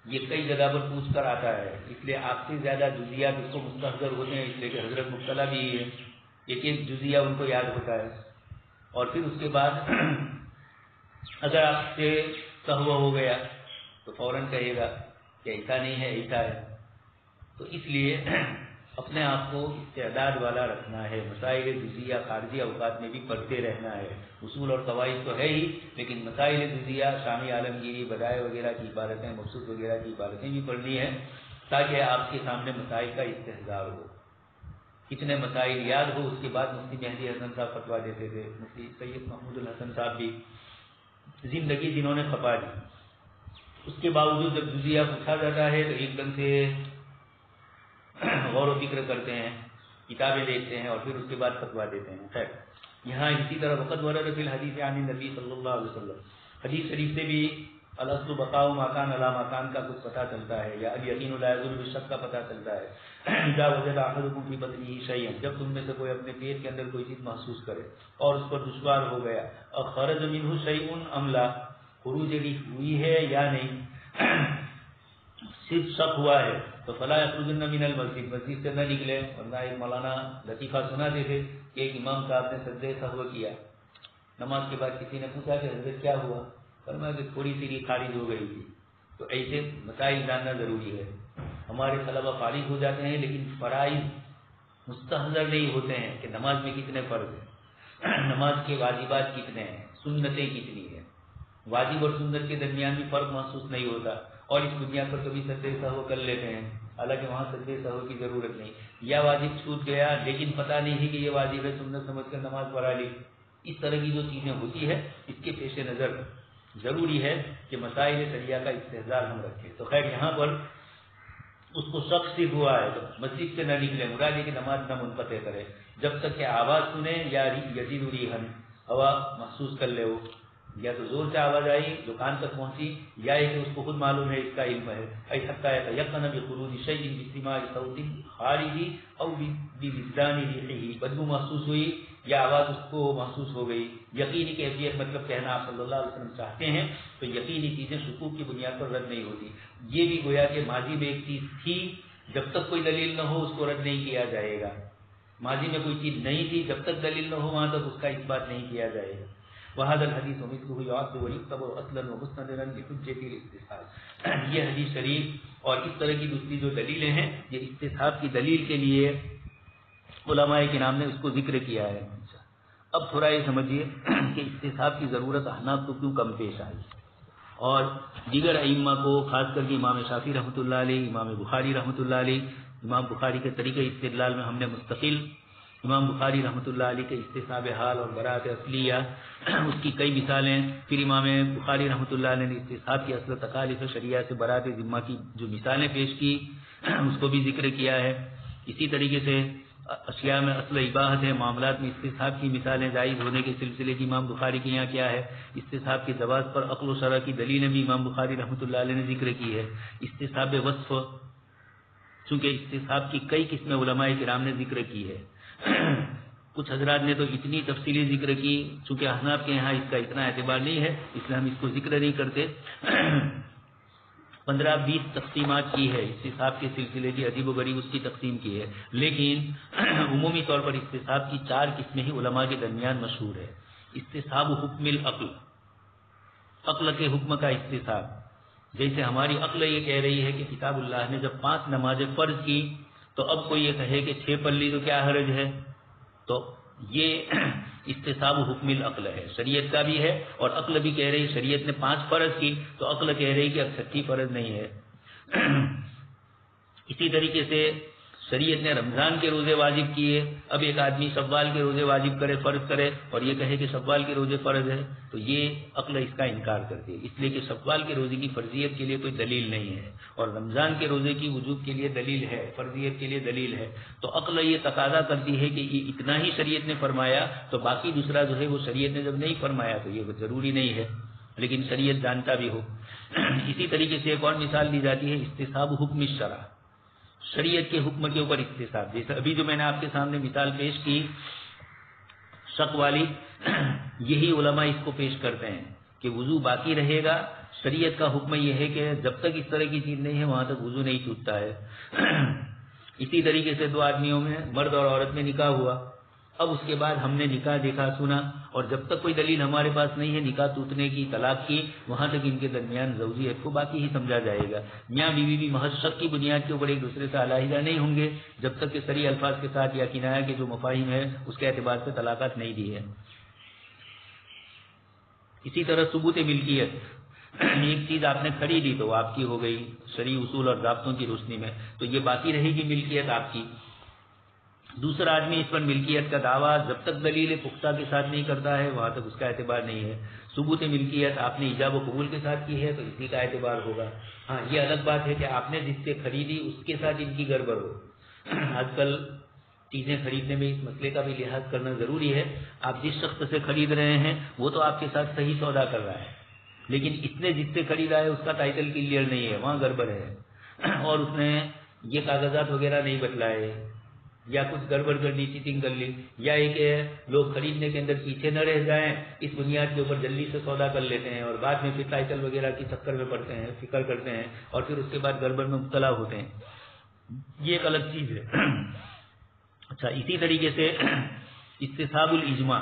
یہ کئی جگہ پر پوچھ کر آتا ہے، اس لیے آپ سے زیادہ جزیات اس کو مستحضر ہوتے ہیں، اس لیے کہ حضرت مبتلا بھی ہے، ایک ایک جزیہ ان کو یاد ہوتا ہے، اور پھر اس کے بعد اگر آپ سے سہو ہو گیا تو فوراً کہے گا کہ ایسا نہیں ہے ایسا ہے۔ تو اس لیے اپنے آپ کو استعداد والا رکھنا ہے، مسائل جزیہ خارجی اوقات میں بھی پڑھتے رہنا ہے، اصول اور قواعد تو ہے ہی، لیکن مسائل جزیہ، شامی عالمگیری، بدائع وغیرہ کی عبارتیں، مقصود وغیرہ کی عبارتیں بھی پڑھنی ہے تاکہ آپ کے سامنے مسائل کا استحضار ہو، کتنے مسائل یاد ہو۔ اس کے بعد مفتی مہدی حسن صاحب فتویٰ دیتے تھے، مفتی سید محمود الحسن صاحب بھی زندگی جنہوں نے کھپا دی، اس کے باوجود جب جزیہ پوچھا جاتا ہے تو ایک دم سے غور و فکر کرتے ہیں، کتابیں دیکھتے ہیں اور پھر اس کے بعد فتویٰ دیتے ہیں۔ خیر، یہاں اسی طرح وقت ورد فی الحدیث عن النبی صلی اللہ علیہ وسلم، حدیث شریف سے بھی الاصل بقاء ما کان علی ما کان کا کچھ پتہ چلتا ہے، یا الیقین لا یزول بالشک کا پتہ چلتا ہے۔ اذا وجد احدکم فی بطنہ شیئا، جب تم میں سے کوئی اپنے پیٹ کے اندر کوئی چیز محسوس کرے اور اس پر دشوار ہو گیا، اخرج منہ شیء ام لا، خروج ہوئی ہے یا نہیں، صرف شک ہوا ہے تو فلا یخرجن من المسجد، مسجد سے نہ نکلے، ورنہ ایک مولانا لطیفہ سنا دیتے کہ ایک امام صاحب نے سجدہ سہو کیا، نماز کے بعد کسی نے پوچھا کہ حضرت کیا ہوا، فرمایا کہ تھوڑی سی خارج ہو گئی تھی۔ تو ایسے مسائل جاننا ضروری ہے، ہمارے طلبہ فارغ ہو جاتے ہیں لیکن فرائض مستحضر نہیں ہوتے ہیں کہ نماز میں کتنے فرض ہیں، نماز کے واجبات کتنے ہیں، سنتیں کتنی ہیں، واجب اور سنت کے درمیان بھی فرق محسوس نہیں ہوتا، اور اس بنیاد پر کبھی سجدہ سہو کر لیتے ہیں، حالانکہ وہاں سجدہ سہو کی ضرورت نہیں، یا واجب چھوٹ گیا لیکن پتہ نہیں ہے کہ یہ واجب ہے، سنت سمجھ کر نماز پڑھا لی، اس طرح کی جو چیزیں ہوتی ہے اس کے پیش نظر ضروری ہے کہ مسائل شریعہ کا استحضار ہم رکھیں. تو خیر یہاں پر اس کو شک صرف ہوا ہے تو مسجد سے نہ نکلے، مراد یہ کہ نماز نہ منقطع کرے جب تک کہ آواز سنے یا یزید ریحن ہوا محسوس کر لے. وہ یا تو زور سے آواز آئی جو کان تک پہنچی، یا یہ کہ اس کو خود معلوم ہے، اس کا علم ہے. ای حتی یتیقن بخروج شیء بسماع صوت خارج او بوجدان ریحہ، بدبو محسوس ہوئی یا آواز اس کو محسوس ہو گئی. یقینی کیفیت مطلب کہنا آپ صلی اللہ علیہ وسلم چاہتے ہیں تو یقینی چیزیں شکوک کی بنیاد پر رد نہیں ہوتی. یہ بھی گویا کہ ماضی میں ایک چیز تھی، جب تک کوئی دلیل نہ ہو اس کو رد نہیں کیا جائے گا. ماضی میں کوئی چیز نہیں تھی، جب تک دلیل نہ ہو وہاں تک اس کا اثبات نہیں کیا جائے گا. وهذا الحديث ومثله يعد ويعتبر اصلا ومستندا لحجه الاستحسان. یہ حدیث شریف اور اس طرح کی دوسری جو دلیلیں ہیں یہ استصحاب کی دلیل کے لیے علماء کرام نے اس کو ذکر کیا ہے. اب تھوڑا یہ سمجھیے کہ استصحاب کی ضرورت احناف کو کیوں کم پیش آئی اور دیگر ائمہ کو، خاص کر کے امام شافعی رحمۃ اللہ علیہ، امام بخاری رحمۃ اللہ علیہ. امام بخاری کے طریقہ استدلال میں ہم نے مستقل امام بخاری رحمۃ اللہ علیہ کے استصحاب حال اور برات اصلیہ اس کی کئی مثالیں، پھر امام بخاری رحمۃ اللہ علیہ نے استصحاب کی اصل تکالیف شریعہ سے برات ذمہ کی جو مثالیں پیش کی اس کو بھی ذکر کیا ہے. اسی طریقے سے اشیاء میں اصل اباحت ہے، معاملات میں استصحاب کی مثالیں جائز ہونے کے سلسلے کی امام بخاری کے یہاں کیا ہے. استصحاب کے جواز پر عقل و شرع کی دلیلیں بھی امام بخاری رحمۃ اللہ علیہ نے ذکر کی ہے. استصحاب وصف، چونکہ استصحاب کی کئی قسمیں علماء کرام نے ذکر کی ہے. کچھ حضرات نے تو اتنی تفصیلی ذکر کی، چونکہ احناف کے یہاں اس کا اتنا اعتبار نہیں ہے اس لیے ہم اس کو ذکر نہیں کرتے. 15-20 تقسیمات کی ہے استصحاب کے سلسلے کی، عجیب و غریب اس کی تقسیم کی ہے. لیکن عمومی طور پر استصحاب کی 4 قسمیں ہی علماء کے درمیان مشہور ہے. استصحاب حکم العقل، عقل کے حکم کا استصحاب. جیسے ہماری عقل یہ کہہ رہی ہے کہ کتاب اللہ نے جب 5 نمازیں فرض کی تو اب کوئی یہ کہے کہ 6 پڑھ لی تو کیا حرج ہے. تو یہ استصحاب حکم العقل ہے، شریعت کا بھی ہے اور عقل بھی کہہ رہی شریعت نے 5 فرض کی تو عقل کہہ رہی کہ اب 6 فرض نہیں ہے. اسی طریقے سے شریعت نے رمضان کے روزے واجب کیے، اب ایک آدمی شوال کے روزے واجب کرے، فرض کرے اور یہ کہے کہ شوال کے روزے فرض ہے تو یہ عقل اس کا انکار کرتی ہے، اس لیے کہ شوال کے روزے کی فرضیت کے لیے کوئی دلیل نہیں ہے اور رمضان کے روزے کی وجوب کے لیے دلیل ہے، فرضیت کے لیے دلیل ہے. تو عقل یہ تقاضا کرتی ہے کہ یہ اتنا ہی شریعت نے فرمایا تو باقی دوسرا جو ہے وہ شریعت نے جب نہیں فرمایا تو یہ ضروری نہیں ہے، لیکن شریعت جانتا بھی ہو. اسی طریقے سے ایک اور مثال دی جاتی ہے استصحاب حکم الشرع، شریعت کے حکم کے اوپر استصحاب. جیسے ابھی جو میں نے آپ کے سامنے مثال پیش کی شک والی، یہی علماء اس کو پیش کرتے ہیں کہ وضو باقی رہے گا. شریعت کا حکم یہ ہے کہ جب تک اس طرح کی چیز نہیں ہے وہاں تک وضو نہیں ٹوٹتا ہے. اسی طریقے سے 2 آدمیوں میں، مرد اور عورت میں نکاح ہوا، اب اس کے بعد ہم نے نکاح دیکھا سنا اور جب تک کوئی دلیل ہمارے پاس نہیں ہے نکاح ٹوٹنے کی، طلاق کی، وہاں تک ان کے درمیان زوجیت کو باقی ہی سمجھا جائے گا. میاں بیوی بھی محض شک کی بنیاد کے اوپر ایک دوسرے سے علیحدہ نہیں ہوں گے جب تک کہ صریح الفاظ کے ساتھ یا کنایہ کے جو مفاہیم ہے اس کے اعتبار سے طلاقات نہیں دی ہے. اسی طرح ثبوت ملکیت، ایک چیز آپ نے خریدی تو آپ کی ہو گئی شرعی اصول اور ضابطوں کی روشنی میں، تو یہ باقی رہے گی ملکیت آپ کی. دوسرا آدمی اس پر ملکیت کا دعویٰ جب تک دلیل پختہ کے ساتھ نہیں کرتا ہے وہاں تک اس کا اعتبار نہیں ہے. ثبوت ملکیت آپ نے ایجاب و قبول کے ساتھ کی ہے تو اسی کا اعتبار ہوگا. ہاں یہ الگ بات ہے کہ آپ نے جس سے خریدی اس کے ساتھ ان کی گڑبڑ ہو. آج کل چیزیں خریدنے میں اس مسئلے کا بھی لحاظ کرنا ضروری ہے. آپ جس شخص سے خرید رہے ہیں وہ تو آپ کے ساتھ صحیح سودا کر رہا ہے، لیکن اس نے جس سے خریدا ہے اس کا ٹائٹل کلیئر نہیں ہے، وہاں گڑبڑ ہے اور اس نے یہ کاغذات وغیرہ نہیں بتلائے یا کچھ گڑبڑ کر دی، چیٹنگ کر لی، یا ایک لوگ خریدنے کے اندر پیچھے نہ رہ جائیں اس بنیاد کے اوپر جلدی سے سودا کر لیتے ہیں اور بعد میں پھر ٹائٹل وغیرہ کی چکر میں پڑتے ہیں، فکر کرتے ہیں اور پھر اس کے بعد گڑبڑ میں مبتلا ہوتے ہیں. یہ ایک الگ چیز ہے. اچھا، اسی طریقے سے استصحاب الاجماع،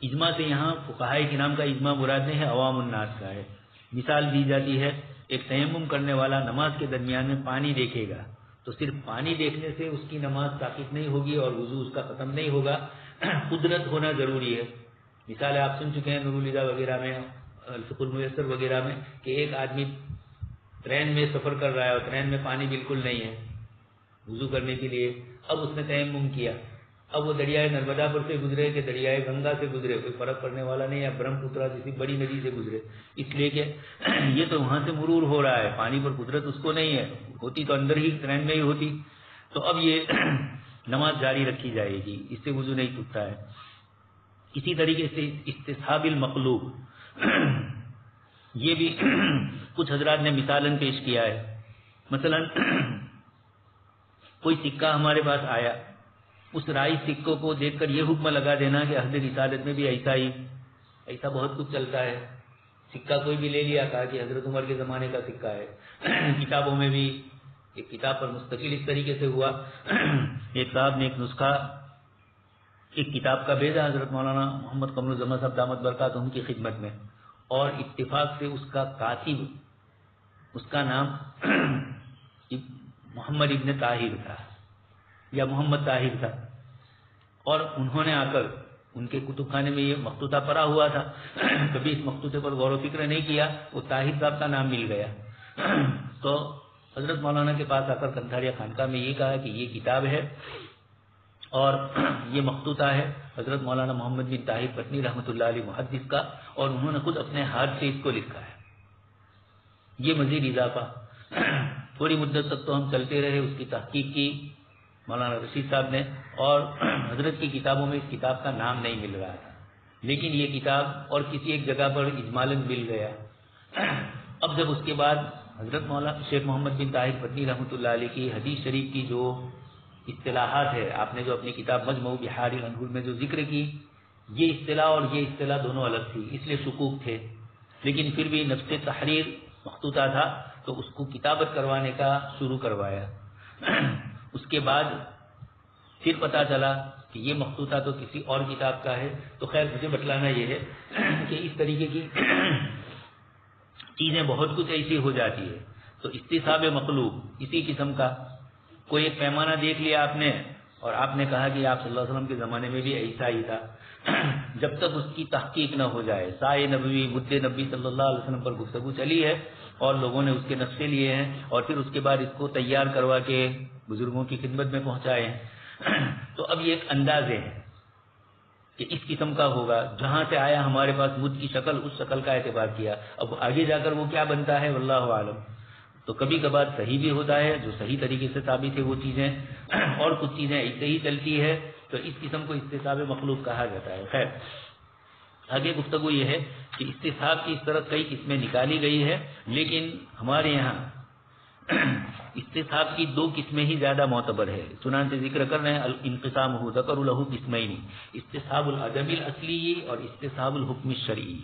اجماع سے یہاں فقہائے کرام کا اجماع مراد ہے، عوام الناس کا ہے. مثال دی جاتی ہے، ایک تیمم کرنے والا نماز کے درمیان میں پانی دیکھے گا تو صرف پانی دیکھنے سے اس کی نماز ثابت نہیں ہوگی اور وضو اس کا ختم نہیں ہوگا، قدرت ہونا ضروری ہے. مثال آپ سن چکے ہیں نور الہدیٰ وغیرہ میں، الفقہ المیسر وغیرہ میں، کہ ایک آدمی ٹرین میں سفر کر رہا ہے اور ٹرین میں پانی بالکل نہیں ہے وضو کرنے کے لیے. اب اس نے تیمم کیا، اب وہ دریائے نرمدا پر سے گزرے کہ دریائے گنگا سے گزرے کوئی فرق پڑنے والا نہیں ہے، برہم پترا جیسی بڑی ندی سے گزرے، اس لیے کہ یہ تو وہاں سے مرور ہو رہا ہے، پانی پر قدرت اس کو نہیں ہے، ہوتی تو اندر ہی ٹرین میں ہی ہوتی. تو اب یہ نماز جاری رکھی جائے گی، اس سے وضو نہیں ٹوٹتا ہے. اسی طریقے سے استصحاب المقلوب، یہ بھی کچھ حضرات نے مثالاً پیش کیا ہے. مثلا کوئی سکہ ہمارے پاس آیا، اس رائج سکوں کو دیکھ کر یہ حکم لگا دینا کہ عہد رسالت میں بھی ایسا بہت کچھ چلتا ہے. سکہ کوئی بھی لے لیا، کہا کہ حضرت عمر کے زمانے کا سکہ ہے. کتابوں میں بھی ایک کتاب پر مستقل اس طریقے سے ہوا. ایک صاحب نے ایک نسخہ ایک کتاب کا بھیجا حضرت مولانا محمد قمر الزمان صاحب دامت برکاتہم کی خدمت میں، اور اتفاق سے اس کا کاتب، اس کا نام محمد ابن طاہر تھا یا محمد طاہر تھا، اور انہوں نے آ کر ان کے کتب خانے میں یہ مخطوطہ پڑا ہوا تھا. کبھی اس مخطوطے پر غور و فکر نہیں کیا، وہ طاہر صاحب کا نام مل گیا. تو حضرت مولانا کے پاس آ کر کنتھاریہ خانقاہ میں یہ کہا کہ یہ کتاب ہے اور یہ مخطوطہ ہے حضرت مولانا محمد بن طاہر پٹنی رحمۃ اللہ علیہ محدث کا، اور انہوں نے خود اپنے ہاتھ سے اس کو لکھا ہے. یہ مزید اضافہ. تھوڑی مدت تک تو ہم چلتے رہے، اس کی تحقیق کی مولانا رشید صاحب نے، اور حضرت کی کتابوں میں اس کتاب کا نام نہیں مل رہا تھا، لیکن یہ کتاب اور کسی ایک جگہ پر اجمالاً مل گیا. اب جب اس کے بعد حضرت مولانا شیخ محمد بن طاہر پٹنی رحمۃ اللہ علیہ کی حدیث شریف کی جو اصطلاحات ہے، آپ نے جو اپنی کتاب مجموع بحار الانہور میں جو ذکر کی، یہ اصطلاح اور یہ اصطلاح دونوں الگ تھی، اس لیے شکوک تھے. لیکن پھر بھی نفس تحریر مخطوطہ تھا تو اس کو کتابت کروانے کا شروع کروایا. اس کے بعد پھر پتا چلا کہ یہ مخطوطہ تو کسی اور کتاب کا ہے. تو خیر مجھے بتلانا یہ ہے کہ اس طریقے کی چیزیں بہت کچھ ایسی ہو جاتی ہے. تو استصحاب مقلوب اسی قسم کا، کوئی ایک پیمانہ دیکھ لیا آپ نے اور آپ نے کہا کہ آپ صلی اللہ علیہ وسلم کے زمانے میں بھی ایسا ہی تھا، جب تک اس کی تحقیق نہ ہو جائے. سائے نبوی مد نبی صلی اللہ علیہ وسلم پر گفتگو چلی ہے اور لوگوں نے اس کے نقشے لیے ہیں اور پھر اس کے بعد اس کو تیار کروا کے بزرگوں کی خدمت میں پہنچائے ہیں. تو اب یہ ایک اندازے ہیں کہ اس قسم کا ہوگا، جہاں سے آیا ہمارے پاس مد کی شکل، اس شکل کا اعتبار کیا. اب آگے جا کر وہ کیا بنتا ہے واللہ عالم. تو کبھی کبھار صحیح بھی ہوتا ہے، جو صحیح طریقے سے ثابت ہے وہ چیزیں، اور کچھ چیزیں ایسے ہی چلتی ہے. تو اس قسم کو استصحاب مخلوق کہا جاتا ہے. خیر آگے گفتگو یہ ہے کہ استصحاب کی اس طرح کئی قسمیں نکالی گئی ہے، لیکن ہمارے یہاں استصحاب کی دو قسمیں ہی زیادہ معتبر ہے. چنانچہ ذکر کر رہے ہیں الانقسام ہو ذکر له قسمین، استصحاب العدم الاصلی اور استصحاب الحکم الشرعی.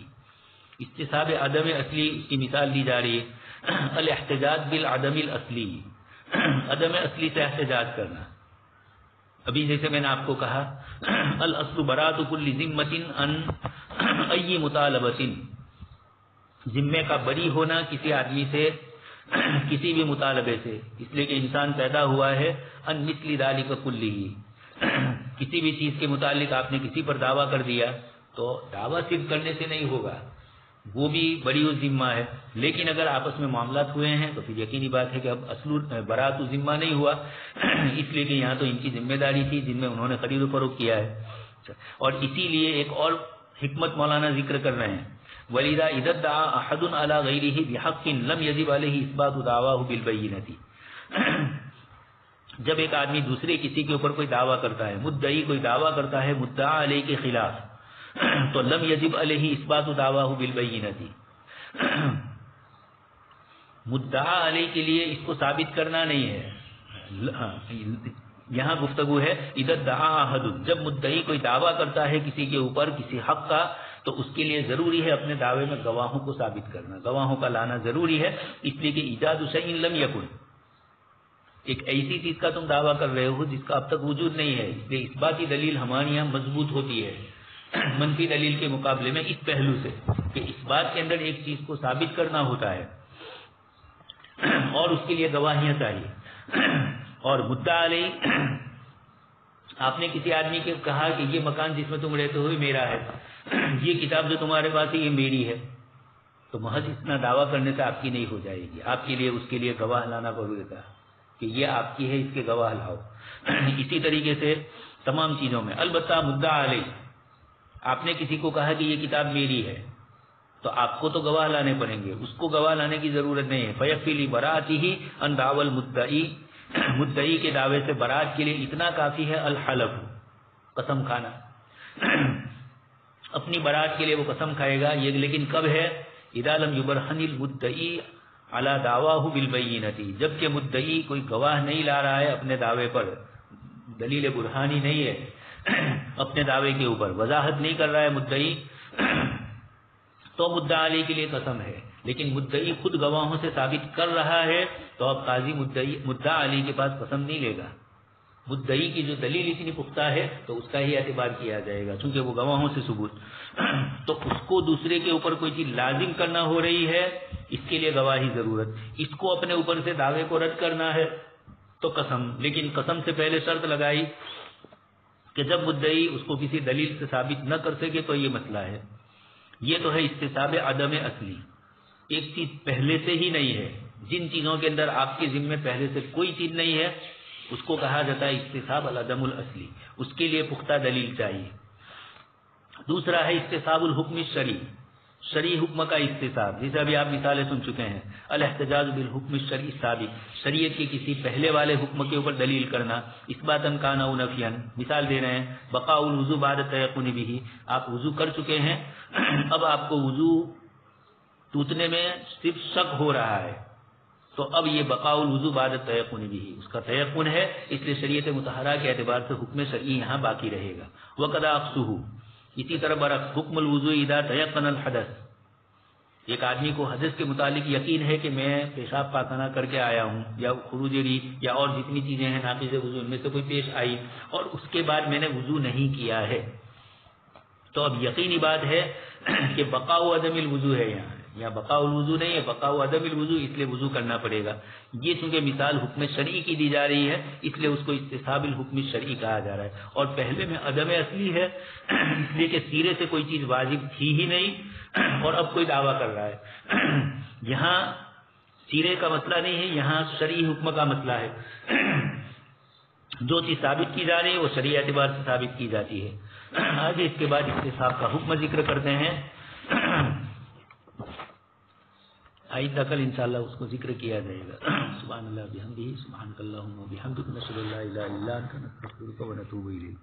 استصحاب عدم اصلی کی مثال دی جا رہی ہے الاحتجاج بالعدم الاصلی، عدم اصلی سے احتجاج کرنا. ابھی جیسے میں نے آپ کو کہا الاصل براءۃ کل ذمۃ عن ای مطالبۃ، ذمے کا بری ہونا کسی آدمی سے کسی بھی مطالبے سے، اس لیے کہ انسان پیدا ہوا ہے ان مثل ذلک کلہ، کسی بھی چیز کے متعلق آپ نے کسی پر دعویٰ کر دیا تو دعویٰ صرف کرنے سے نہیں ہوگا، وہ بھی بری و ذمہ ہے. لیکن اگر آپس میں معاملات ہوئے ہیں تو پھر یقینی بات ہے کہ اب اصل براءۃ ذمہ نہیں ہوا، اس لیے کہ یہاں تو ان کی ذمہ داری تھی جن میں انہوں نے خرید و فروخت کیا ہے. اور اسی لیے ایک اور حکمت مولانا ذکر کر رہے ہیں وَلِذَا إِذَا ادَّعَىٰ أَحَدٌ عَلَىٰ غَيْرِهِ بِحَقٍّ لَمْ يَجِبْ عَلَيْهِ إِثْبَاتُ دَعْوَاهُ بِالْبَيِّنَةِ. جب ایک آدمی دوسرے کسی کے اوپر کوئی دعویٰ کرتا ہے، مدعی کوئی دعویٰ کرتا ہے مدعا علیہ کے خلاف، تو لم یجب علیہ اثبات دعواہ بالبینۃ، مدعا علیہ کے لیے اس کو ثابت کرنا نہیں ہے. یہاں گفتگو ہے اذا ادعا احد، جب مدعی کوئی دعویٰ کرتا ہے کسی کے اوپر کسی حق کا، تو اس کے لیے ضروری ہے اپنے دعوے میں گواہوں کو ثابت کرنا، گواہوں کا لانا ضروری ہے. اس لیے کہ ایجاد شیء لم یکن، ایک ایسی چیز کا تم دعویٰ کر رہے ہو جس کا اب تک وجود نہیں ہے، اس لیے اثباتی دلیل ہمارے یہاں مضبوط ہوتی ہے منفی دلیل کے مقابلے میں، اس پہلو سے کہ اس بات کے اندر ایک چیز کو ثابت کرنا ہوتا ہے اور اس کے لیے گواہیاں چاہیے. اور مدعا علیہ، آپ نے کسی آدمی کو کہا کہ یہ مکان جس میں تم رہتے ہو میرا ہے، یہ کتاب جو تمہارے پاس ہے یہ میری ہے، تو محض اتنا دعویٰ کرنے سے آپ کی نہیں ہو جائے گی، آپ کے لیے اس کے لیے گواہ لانا ضروری تھا کہ یہ آپ کی ہے، اس کے گواہ لاؤ. اسی طریقے سے تمام چیزوں میں. البتہ مدعا علیہ، آپ نے کسی کو کہا کہ یہ کتاب میری ہے تو آپ کو تو گواہ لانے پڑیں گے، اس کو گواہ لانے کی ضرورت نہیں ہے. فیکفی لبراءتہ ان دعوی المدعی، مدعی کے دعوے سے برات کے لیے اتنا کافی ہے الحلف، قسم کھانا. اپنی برات کے لیے وہ قسم کھائے گا. یہ لیکن کب ہے؟ اذا لم یبرہن المدعی علی دعواہ بالبینۃ، جبکہ مدعی کوئی گواہ نہیں لا رہا ہے اپنے دعوے پر، دلیل برہانی نہیں ہے اپنے دعوے کے اوپر، وضاحت نہیں کر رہا ہے مدعی، تو مدعا علیہ کے لیے قسم ہے. لیکن مدعی خود گواہوں سے ثابت کر رہا ہے تو اب قاضی مدعا علیہ کے پاس قسم نہیں لے گا. مدعی کی جو دلیل اتنی پختہ ہے تو اس کا ہی اعتبار کیا جائے گا، چونکہ وہ گواہوں سے ثبوت. تو اس کو دوسرے کے اوپر کوئی چیز لازم کرنا ہو رہی ہے، اس کے لیے گواہی ضرورت. اس کو اپنے اوپر سے دعوے کو رد کرنا ہے تو قسم. لیکن قسم سے پہلے شرط لگائی کہ جب مدعی اس کو کسی دلیل سے ثابت نہ کر سکے تو یہ مسئلہ ہے. یہ تو ہے استصحاب عدم اصلی، ایک چیز پہلے سے ہی نہیں ہے. جن چیزوں کے اندر آپ کے ذمے پہلے سے کوئی چیز نہیں ہے اس کو کہا جاتا ہے استصحاب العدم الاصلی، اس کے لیے پختہ دلیل چاہیے. دوسرا ہے استصحاب الحکم الشرعی، شرعی حکم کا استصحاب، جیسے ابھی آپ مثالیں سن چکے ہیں. الاحتجاج بالحکم الشرعی السابق، شریعت کے کسی پہلے والے حکم کے اوپر دلیل کرنا. اثباتا کان او نفیا، مثال دے رہے ہیں بقاء الوضو بعد التيقن به، آپ وضو کر چکے ہیں، اب آپ کو وضو ٹوٹنے میں صرف شک ہو رہا ہے تو اب یہ بقاء الوضو بعد التيقن به اس کا تیقن ہے، اس لیے شریعت مطہرہ کے اعتبار سے حکم شرعی یہاں باقی رہے گا. وقضا عکسہ، اسی طرح برعکس حکم الوضوء اذا تيقن الحدث، ایک آدمی کو حدث کے متعلق یقین ہے کہ میں پیشاب پاخانہ کر کے آیا ہوں یا خروج ری یا اور جتنی چیزیں ہیں ناقض وضو ان میں سے کوئی پیش آئی اور اس کے بعد میں نے وضو نہیں کیا ہے، تو اب یقینی بات ہے کہ بقاء عدم الوضو ہے، یہاں بقاء الوضو نہیں ہے، بقاء عدم الوضو، اس لیے وضو کرنا پڑے گا. یہ چونکہ مثال حکم شرعی کی دی جا رہی ہے اس لیے اس کو استصحاب الحکم الشرعی کہا جا رہا ہے. اور پہلے میں عدم اصلی ہے اس لیے کہ سیرے سے کوئی چیز واجب تھی ہی نہیں اور اب کوئی دعویٰ کر رہا ہے. یہاں سیرے کا مسئلہ نہیں ہے، یہاں شرعی حکم کا مسئلہ ہے. جو چیز ثابت کی جا رہی ہے وہ شرعی اعتبار سے ثابت کی جاتی ہے. آگے اس کے بعد استصحاب کا حکم ذکر کرتے ہیں. آئندہ کل انشاءاللہ اس کو ذکر کیا جائے گا. سبحان اللہ بحمدہ، سبحانک اللہم و بحمدک، نشہد ان لا الہ الا انت، نستغفرک و نتوب الیک.